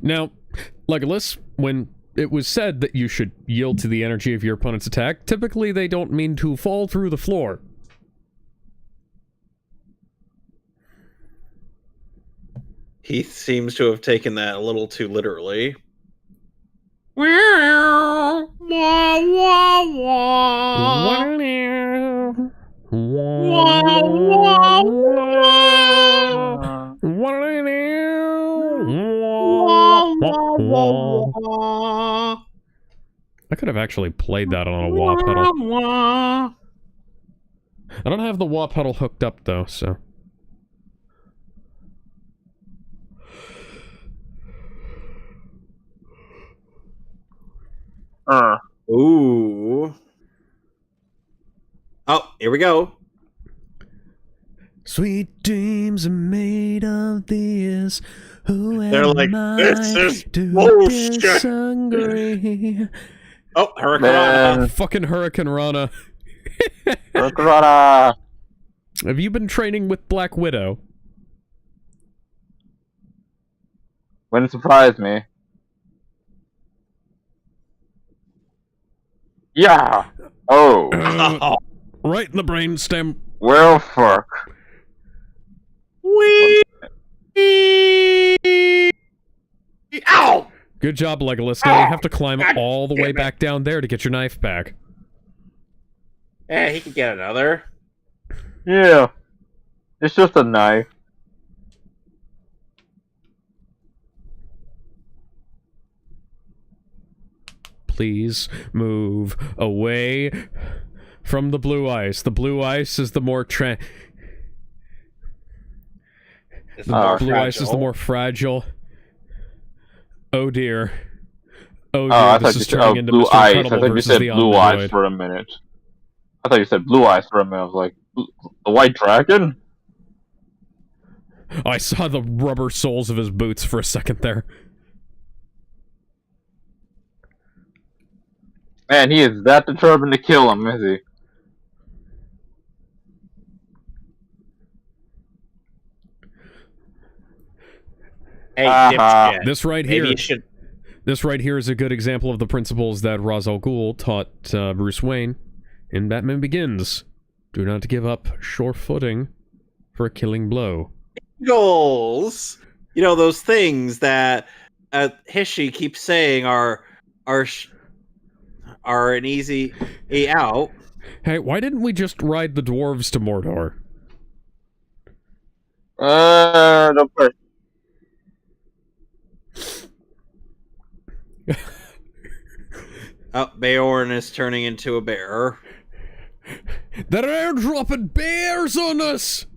Now, Legolas, when it was said that you should yield to the energy of your opponent's attack, typically they don't mean to fall through the floor. He seems to have taken that a little too literally. I could have actually played that on a wah pedal. I don't have the wah pedal hooked up, though, so... Ooh. Oh, here we go. Sweet dreams are made of this. Who They're am like, I this is to bullshit. disagree? Oh, Hurricane Man. Rana. Fucking Hurricane Rana. Rana. Have you been training with Black Widow? Wouldn't surprise me. Yeah. Oh. Oh. Right in the brainstem. Well, fuck. Wee. Ow! Good job, Legolas. Now you have to climb God all the way damn it. back down there to get your knife back. Yeah, he could get another. Yeah. It's just a knife. Please move away from the blue ice. The blue ice is the more It's the more blue ice is the fragile. more fragile. Oh dear. Oh Oh, dear, I this thought you is said turning into blue Mr. eyes. I Incredible thought you versus said the blue eyes Omnivoid. for a minute. I thought you said blue eyes for a minute. I was like, the white dragon? I saw the rubber soles of his boots for a second there. Man, he is that determined to kill him, is he? Hey, Uh-huh. dipshit. This right Maybe here. you should. This right here is a good example of the principles that Ra's al Ghul taught Bruce Wayne in Batman Begins. Do not give up sure footing for a killing blow. Goals. You know those things that Hishi keeps saying are an easy out. Hey, why didn't we just ride the dwarves to Mordor? No question. Oh, Beorn is turning into a bear. They're airdropping bears on us!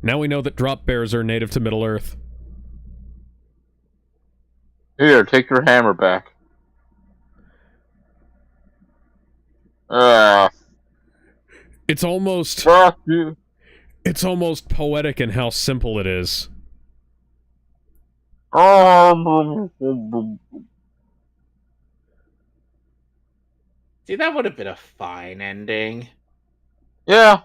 Now we know that drop bears are native to Middle-earth. Here, take your hammer back. It's almost Fuck you. poetic in how simple it is. See, that would have been a fine ending. Yeah.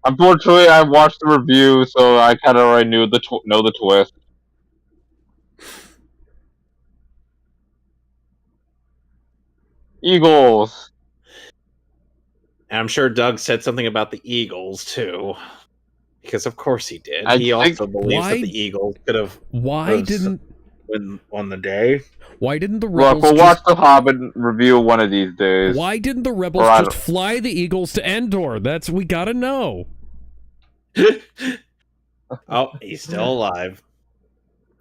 Unfortunately, I watched the review, so I kind of already know the twist. Eagles. And I'm sure Doug said something about the Eagles too, because of course he did. I He think- also believes Why- that the Eagles could have Why didn't won the day. the Look, rebels we'll just watch the Hobbit review one of these days. Why didn't the rebels Or I just fly the eagles to Endor? That's we gotta know. Oh, he's still alive.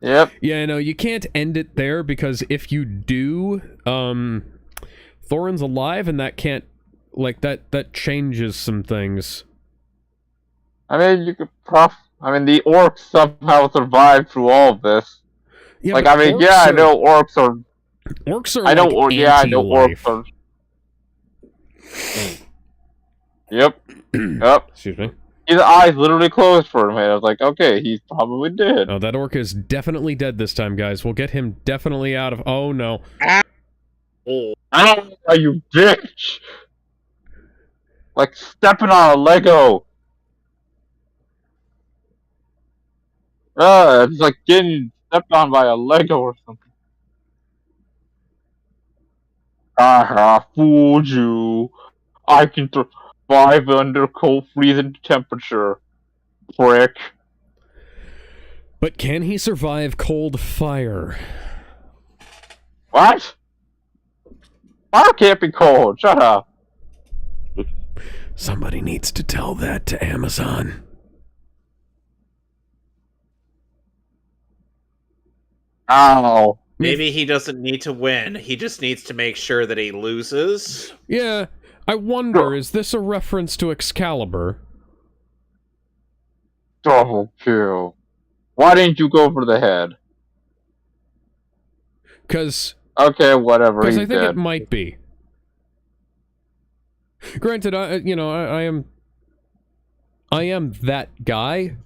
Yep. Yeah, no, you can't end it there because if you do, Thorin's alive and that can't, like, that changes some things. I mean, you could the orcs somehow survived through all of this. Yeah, Like, but I know orcs are. orcs are I know, like I know orcs anti-life. are. Yep. Yep. Excuse me. His eyes literally closed for a minute. I was like, okay, he's probably dead. Oh, that orc is definitely dead this time, guys. We'll get him definitely out of... Oh, no. Oh, Ow, you bitch! Like stepping on a Lego. It's like getting stepped on by a Lego or something. Aha, fooled you. I can survive under cold freezing temperature. Prick. But can he survive cold fire? What? Fire can't be cold. Shut up. Somebody needs to tell that to Amazon. Ow. maybe he doesn't need to win. He just needs to make sure that he loses. Yeah, I wonder, is this a reference to Excalibur? Double kill. Why didn't you go for the head? Because Okay, whatever. I He's think dead. it might be. Granted, I am I am that guy,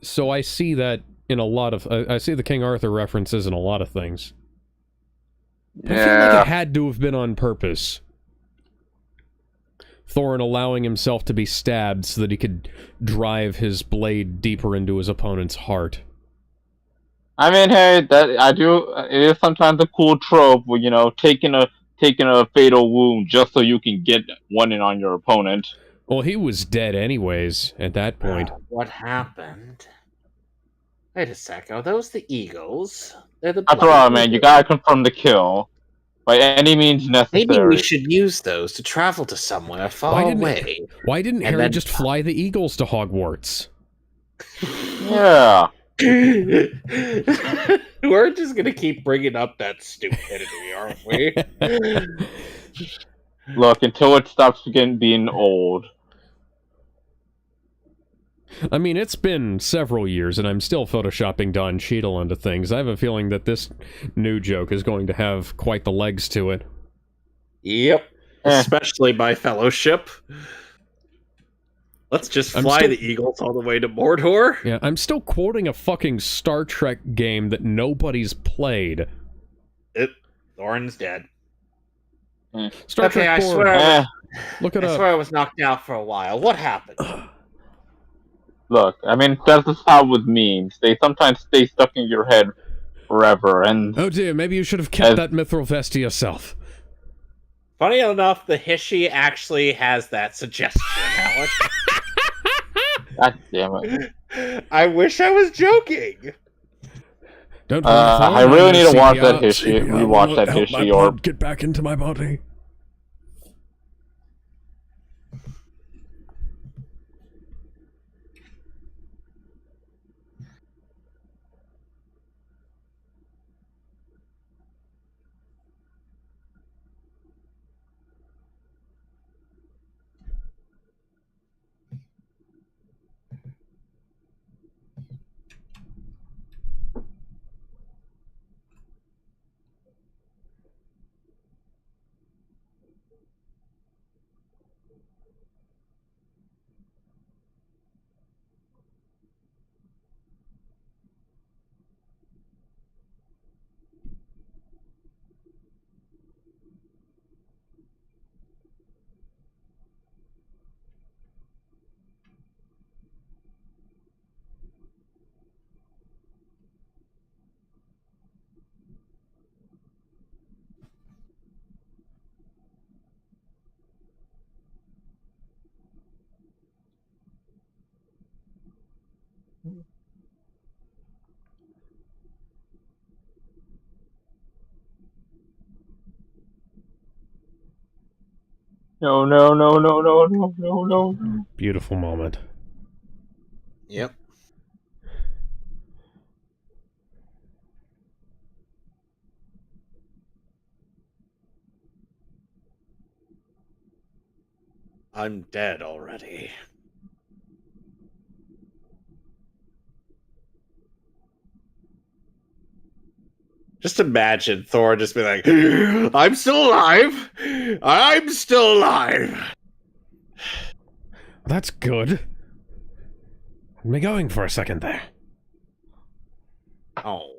so I see that in a lot of... I see the King Arthur references in a lot of things. But I feel like it had to have been on purpose. Thorin allowing himself to be stabbed so that he could drive his blade deeper into his opponent's heart. I mean, hey, it is sometimes a cool trope where, you know, taking a fatal wound just so you can get one in on your opponent. Well, he was dead anyways at that point. What happened? Wait a sec. Are those the eagles? They're the After all, man, you gotta confirm the kill by any means necessary. Maybe we should use those to travel to somewhere far away. Why didn't Harry just fly the eagles to Hogwarts? Yeah. We're just gonna keep bringing up that stupidity, aren't we? Look, until it stops being old. I mean, it's been several years, and I'm still photoshopping Don Cheadle onto things. I have a feeling that this new joke is going to have quite the legs to it. Yep. Especially by fellowship. Let's just fly the eagles all the way to Mordor. Yeah, I'm still quoting a fucking Star Trek game that nobody's played. Thorin's dead. Star Trek I 4. swear. Look it up. I swear I was knocked out for a while. What happened? Look, I mean, that's just how with memes. They sometimes stay stuck in your head forever, and... Oh dear, maybe you should have kept that mithril vest to yourself. Funny enough, the Hishi actually has that suggestion, Alec. God damn it. I wish I was joking. Don't I really need to watch that Hishi. Rewatch that Hishi, or... Get back into my body. No. Beautiful moment. Yep. I'm dead already. Just imagine Thor just be like, I'm still alive! I'm still alive! That's good. Had me going for a second there. Oh.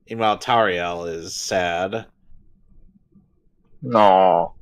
Meanwhile, Tariel is sad. No.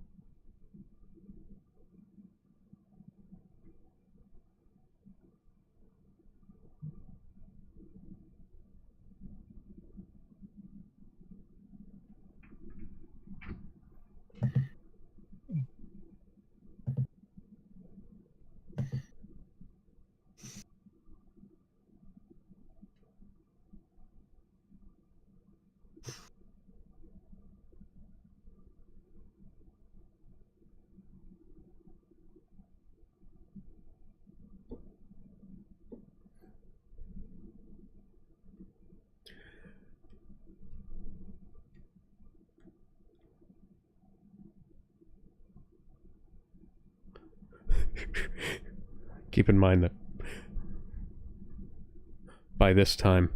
Keep in mind that by this time,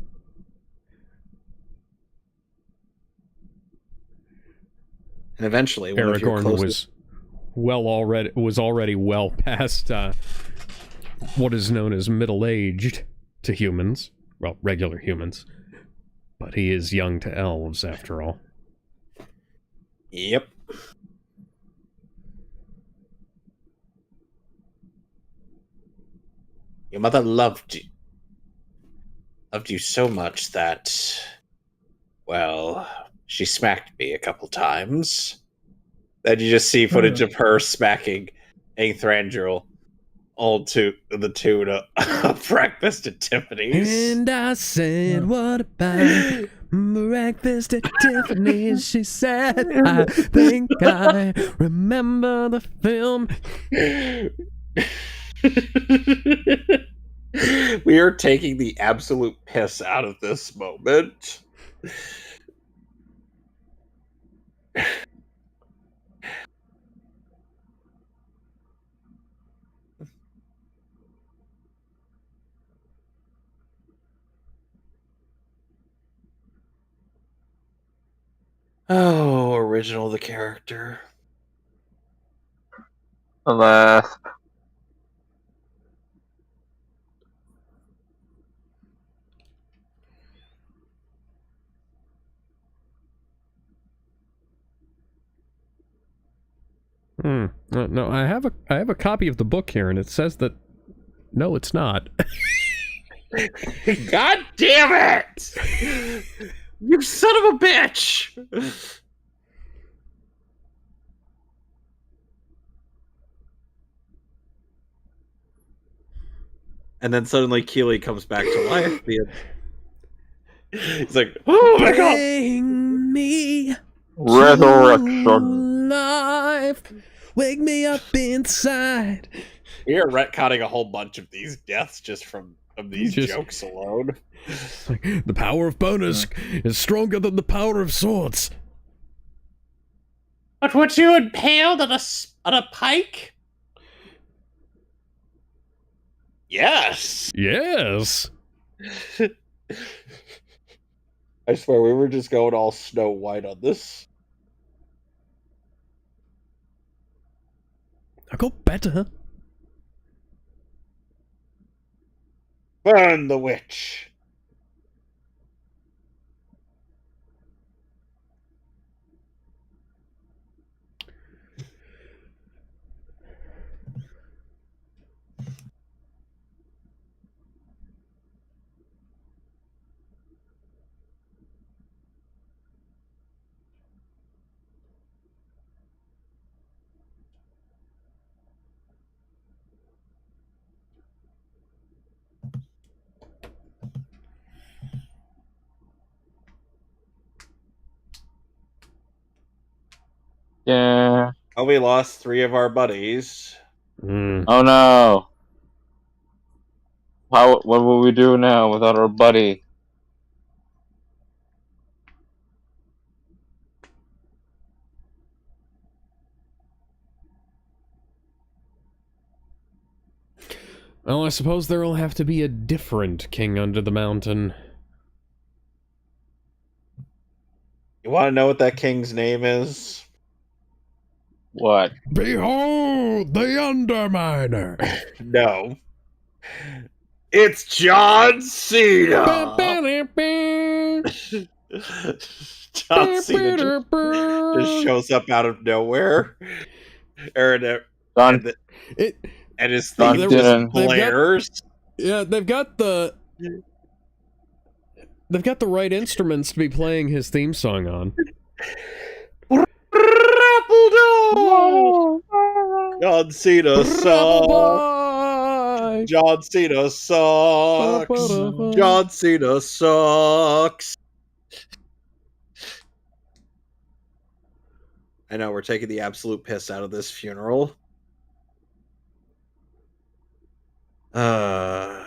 and eventually, Aragorn was was already well past what is known as middle-aged to humans. Well, regular humans. But he is young to elves, after all. Yep. Your mother loved you so much that, well, she smacked me a couple times. Then you just see footage of her smacking Athrandril all to the tune of Breakfast at Tiffany's. And I said, what about breakfast at Tiffany's? She said, I think I remember the film. We are taking the absolute piss out of this moment. Oh, original the character. Alas. No, I have a copy of the book here, and it says that no, it's not. God damn it! You son of a bitch! And then suddenly Keely comes back to life. He's like, oh my god! Bring me Resurrection. life. Wake me up inside. We are retconning a whole bunch of these deaths just from these jokes alone. The power of bonus is stronger than the power of swords. But were you impaled on a pike? Yes. Yes. I swear we were just going all Snow White on this. I got better. Burn the witch. Yeah. Oh, we lost 3 of our buddies. Oh no. What will we do now without our buddy? Well, I suppose there'll have to be a different king under the mountain. You want to know what that king's name is? What? Behold the Underminer! No. It's John Cena! John Cena just shows up out of nowhere. And his theme just blares. They've got the right instruments to be playing his theme song on. John Cena sucks. John Cena sucks. John Cena sucks. I know, we're taking the absolute piss out of this funeral. And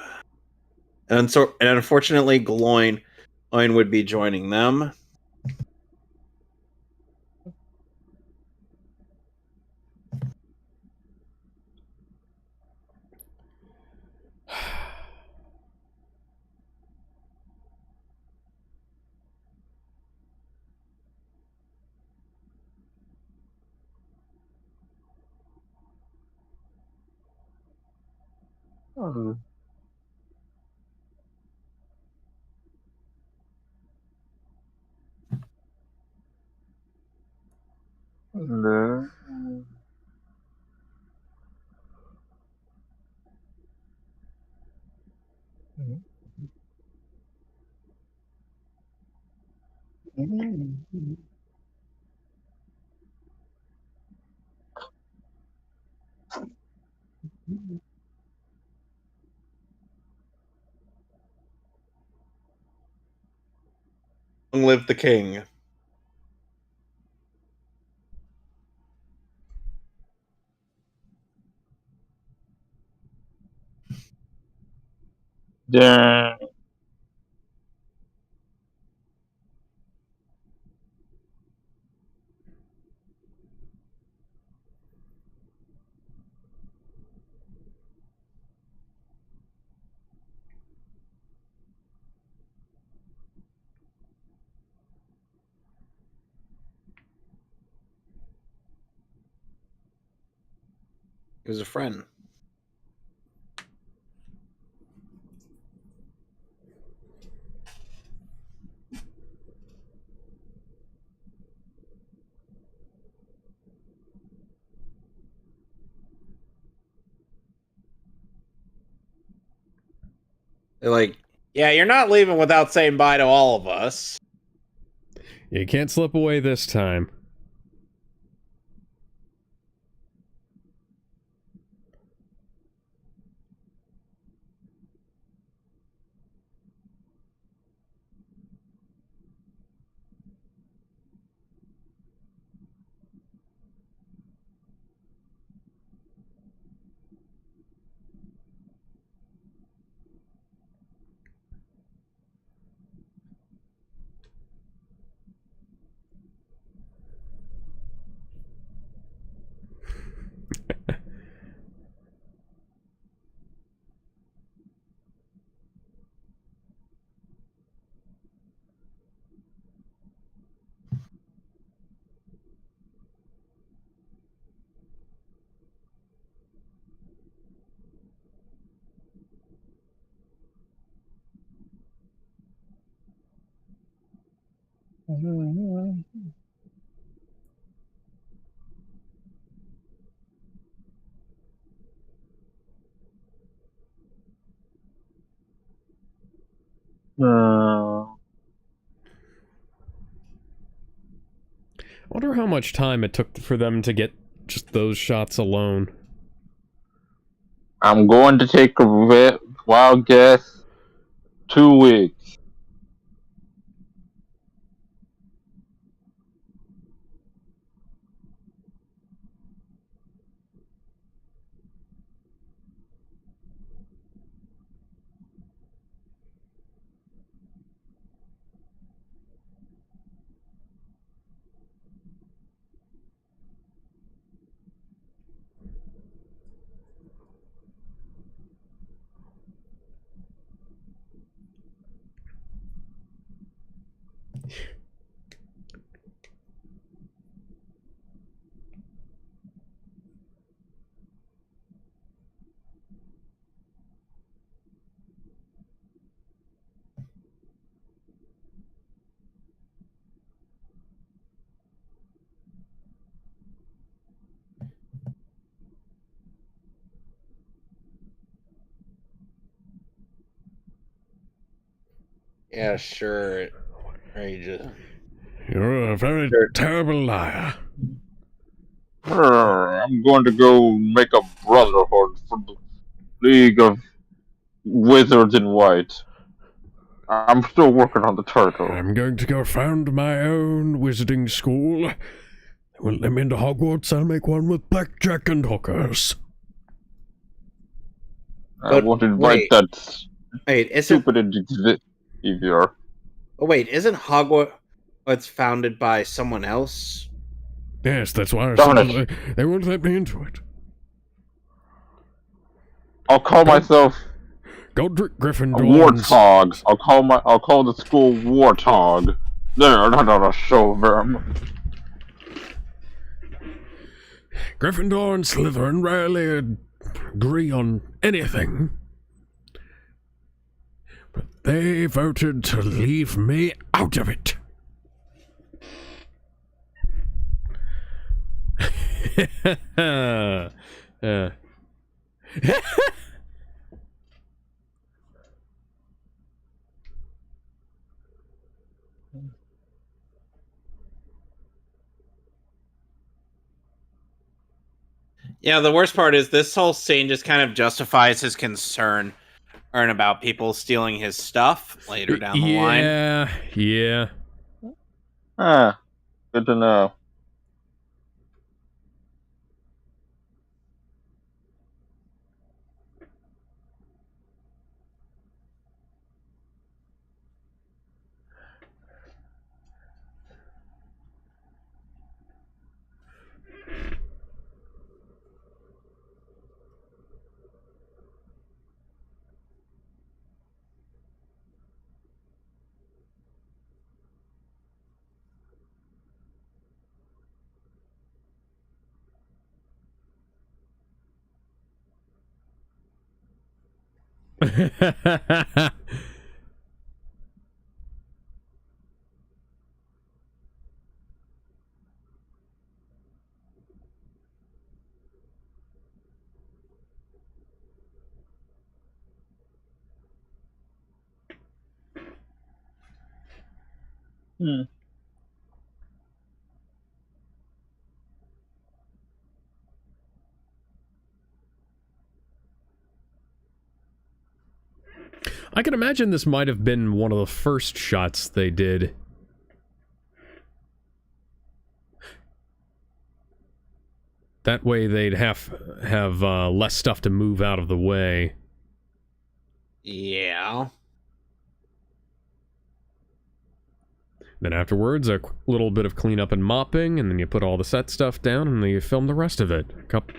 unfortunately, Gloin would be joining them. Oh. No. Long live the king. Yeah. He was a friend. They're like, yeah, you're not leaving without saying bye to all of us. You can't slip away this time. No. I wonder how much time it took for them to get just those shots alone. I'm going to take a wild guess. 2 weeks. Yeah, sure. Outrageous. You're a very terrible liar. I'm going to go make a brotherhood for the League of Wizards in White. I'm still working on the turtle. I'm going to go found my own wizarding school. They won't let me into Hogwarts. I'll make one with blackjack and hookers. I won't invite that Wait, stupid behavior. Oh wait, isn't Hogwarts founded by someone else? Yes, that's why I Darn said they won't let me into it. I'll call myself Go Gryffindor. Warthog. I'll call the school Warthog. There, not a show them. Gryffindor and Slytherin rarely agree on anything. They voted to leave me out of it. Yeah, the worst part is this whole scene just kind of justifies his concern about people stealing his stuff later down the line. Yeah. Good to know. I can imagine this might have been one of the first shots they did. That way they'd have less stuff to move out of the way. Yeah. Then afterwards, a little bit of cleanup and mopping, and then you put all the set stuff down, and then you film the rest of it.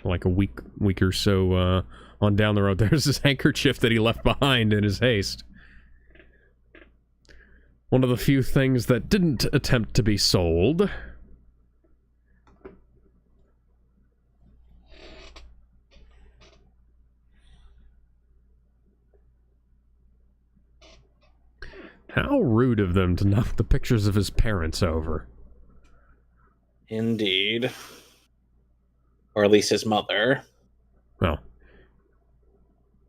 Like a week or so on down the road. There's this handkerchief that he left behind in his haste. One of the few things that didn't attempt to be sold. How rude of them to knock the pictures of his parents over. Indeed. Or at least his mother. Well,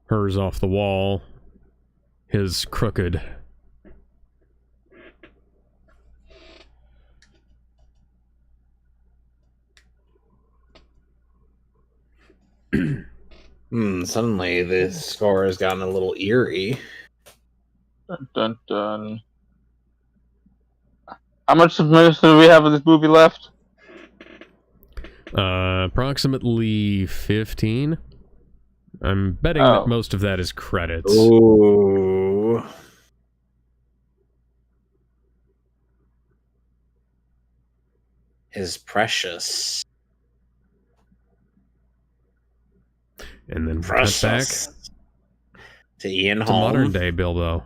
hers off the wall, his crooked. Suddenly this score has gotten a little eerie. Dun, dun, dun. How much minutes do we have of this movie left? Approximately 15. I'm betting that most of that is credits. Ooh. Is precious. And then Precious. cut back to Ian to Holm. modern day Bilbo.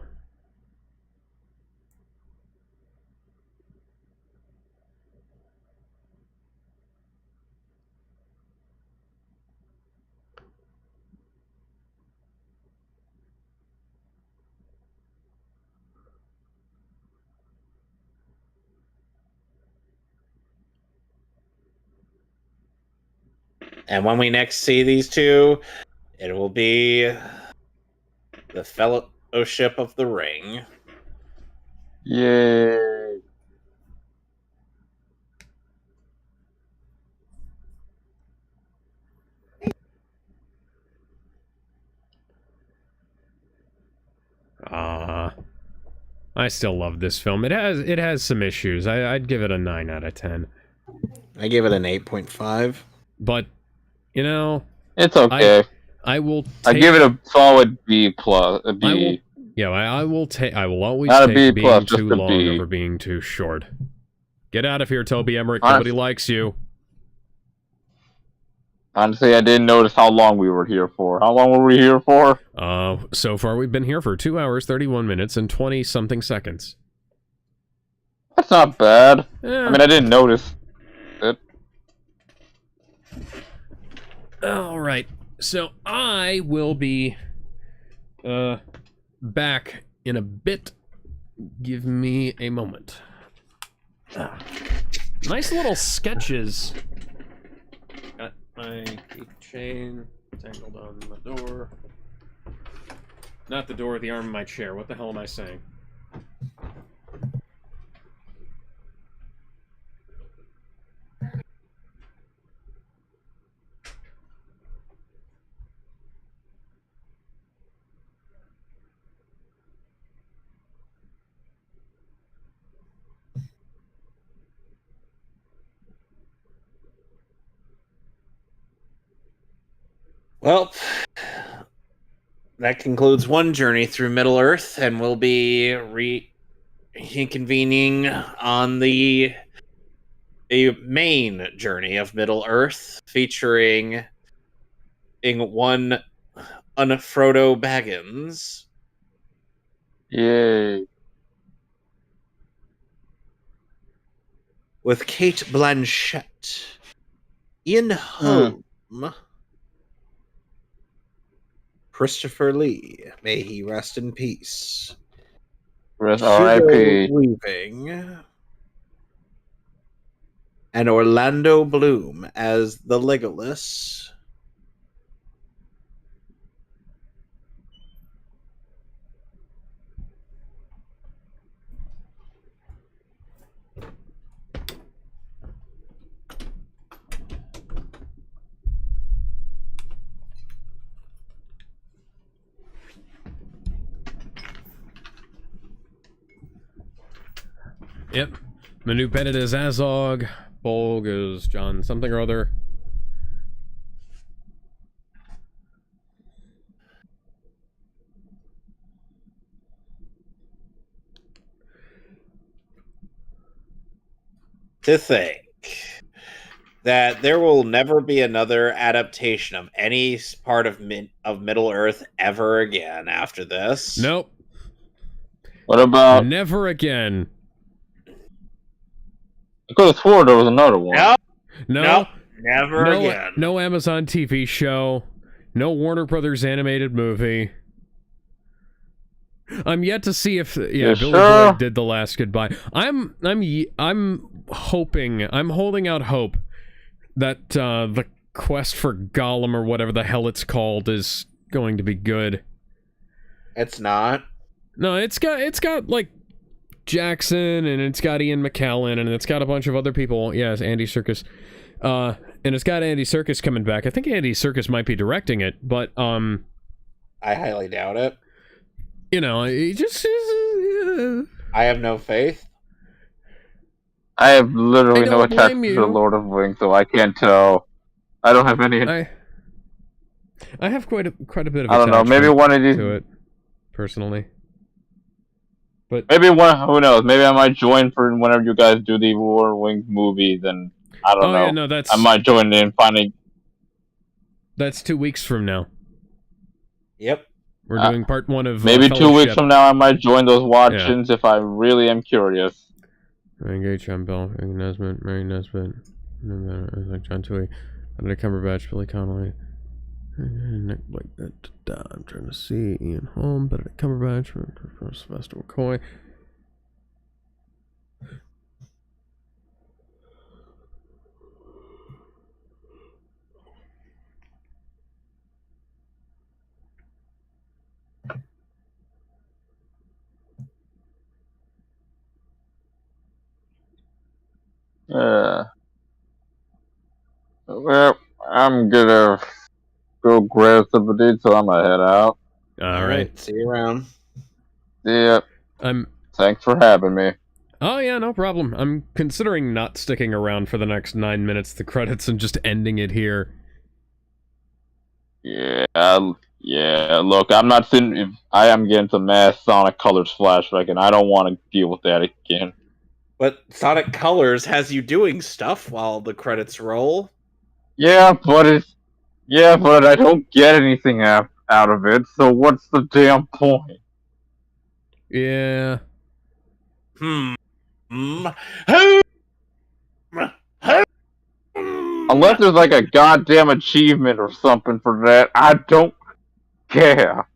And when we next see these two, it will be the Fellowship of the Ring. Yay. I still love this film. It has some issues. I'd give it a 9 out of 10. I give it an 8.5. But, you know, It's okay. I will take, I give it a solid B plus. A B. I will always Not a take B being plus, too just a long B. over being too short. Get out of here, Toby Emmerich. Honest- Nobody likes you. Honestly, I didn't notice how long we were here for. How long were we here for? So far we've been here for 2 hours, 31 minutes, and 20-something seconds. That's not bad. Yeah. I mean, I didn't notice it. Alright, so I will be back in a bit. Give me a moment. Nice little sketches. Got my keychain tangled on the door. Not the door, the arm of my chair. What the hell am I saying? Well, that concludes one journey through Middle Earth, and we'll be reconvening on the main journey of Middle Earth, featuring one Frodo Baggins. Yay. With Kate Blanchett, Ian Holm, Christopher Lee, may he rest in peace. Rest R.I.P. Weaving, and Orlando Bloom as the Legolas. Yep. Manu Bennett is Azog. Bolg is John something or other. To think that there will never be another adaptation of any part of Middle Earth ever again after this. Nope. What about... Never again. I could have sworn there was another one. No. Never again. No Amazon TV show. No Warner Brothers animated movie. I'm yet to see if Billy Boyd did the last goodbye. I'm hoping, I'm holding out hope that the quest for Gollum or whatever the hell it's called is going to be good. It's not. No, it's got like Jackson, and it's got Ian McKellen, and it's got a bunch of other people. Yeah, it's Andy Serkis. And it's got Andy Serkis coming back. I think Andy Serkis might be directing it, but I highly doubt it. You know, he just I have no faith. I have literally no attachment to the Lord of the Rings, so I can't tell. I don't have any. I have quite a bit of. I don't know. Maybe one of these to it, personally. But maybe one. Who knows? Maybe I might join for whenever you guys do the Lord of the Rings movies, and I don't know. Yeah, no, that's. I might join in finding. That's 2 weeks from now. Yep. We're doing part 1 of. Maybe 2 weeks from now, I might join those watch-ins if I really am curious. Ryan Gage, John Bell, Mary Nesbitt, like John Tui, Benedict Cumberbatch, Billy Connolly, Nick Blake. I'm trying to see Ian Holm, Benedict Cumberbatch, Sylvester McCoy. Well, I'm gonna go grab somebody, so I'm gonna head out. All right. See you around. Yep. Thanks for having me. Oh yeah, no problem. I'm considering not sticking around for the next 9 minutes, the credits, and just ending it here. Yeah. Look, I'm not sitting. I am getting some mass Sonic Colors flashback, and I don't want to deal with that again. But Sonic Colors has you doing stuff while the credits roll. Yeah, but I don't get anything out of it. So what's the damn point? Yeah. Unless there's like a goddamn achievement or something for that, I don't care.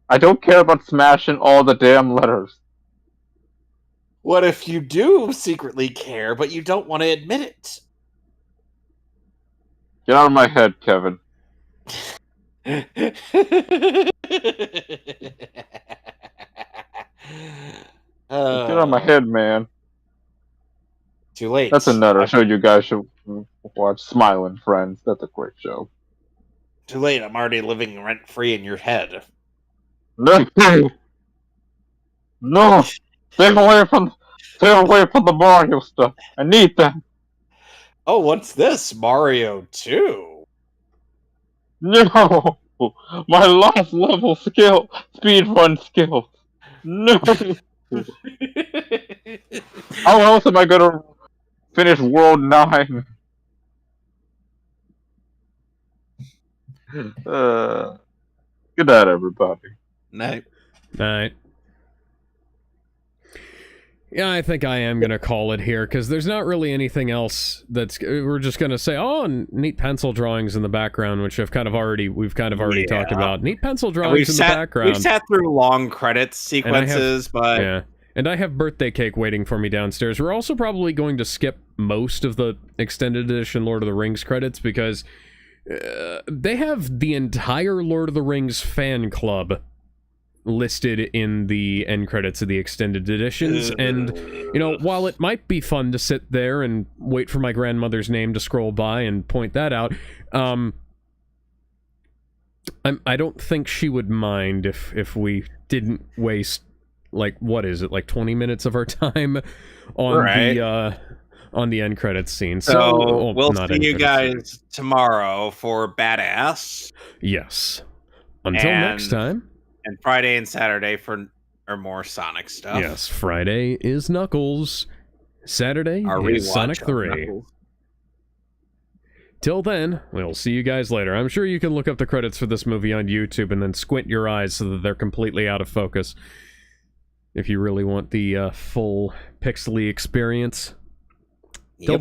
I don't care about smashing all the damn letters. What if you do secretly care, but you don't want to admit it? Get out of my head, Kevin. Get Get out of my head, man. Too late. That's another show you guys should watch. Smiling Friends. That's a great show. Too late. I'm already living rent free in your head. No, no. Stay away from the Mario stuff. I need that. Oh, what's this? Mario 2? No, my last level speedrun skills. No. How else am I gonna finish World 9? Good night, everybody. No. Alright. Yeah, I think I am going to call it here, because there's not really anything else that's... We're just going to say, oh, neat pencil drawings in the background, which we've kind of already talked about. Neat pencil drawings in the background. We've sat through long credits sequences, but... Yeah, and I have birthday cake waiting for me downstairs. We're also probably going to skip most of the extended edition Lord of the Rings credits, because they have the entire Lord of the Rings fan club listed in the end credits of the extended editions, and you know, while it might be fun to sit there and wait for my grandmother's name to scroll by and point that out, I don't think she would mind if we didn't waste, like, what is it, like 20 minutes of our time on the end credits scene. So we'll see you guys tomorrow for Badass. Yes. Until next time. And Friday and Saturday for more Sonic stuff. Yes, Friday is Knuckles. Saturday is Sonic 3. Till then, we'll see you guys later. I'm sure you can look up the credits for this movie on YouTube and then squint your eyes so that they're completely out of focus. If you really want the full pixely experience. Till then.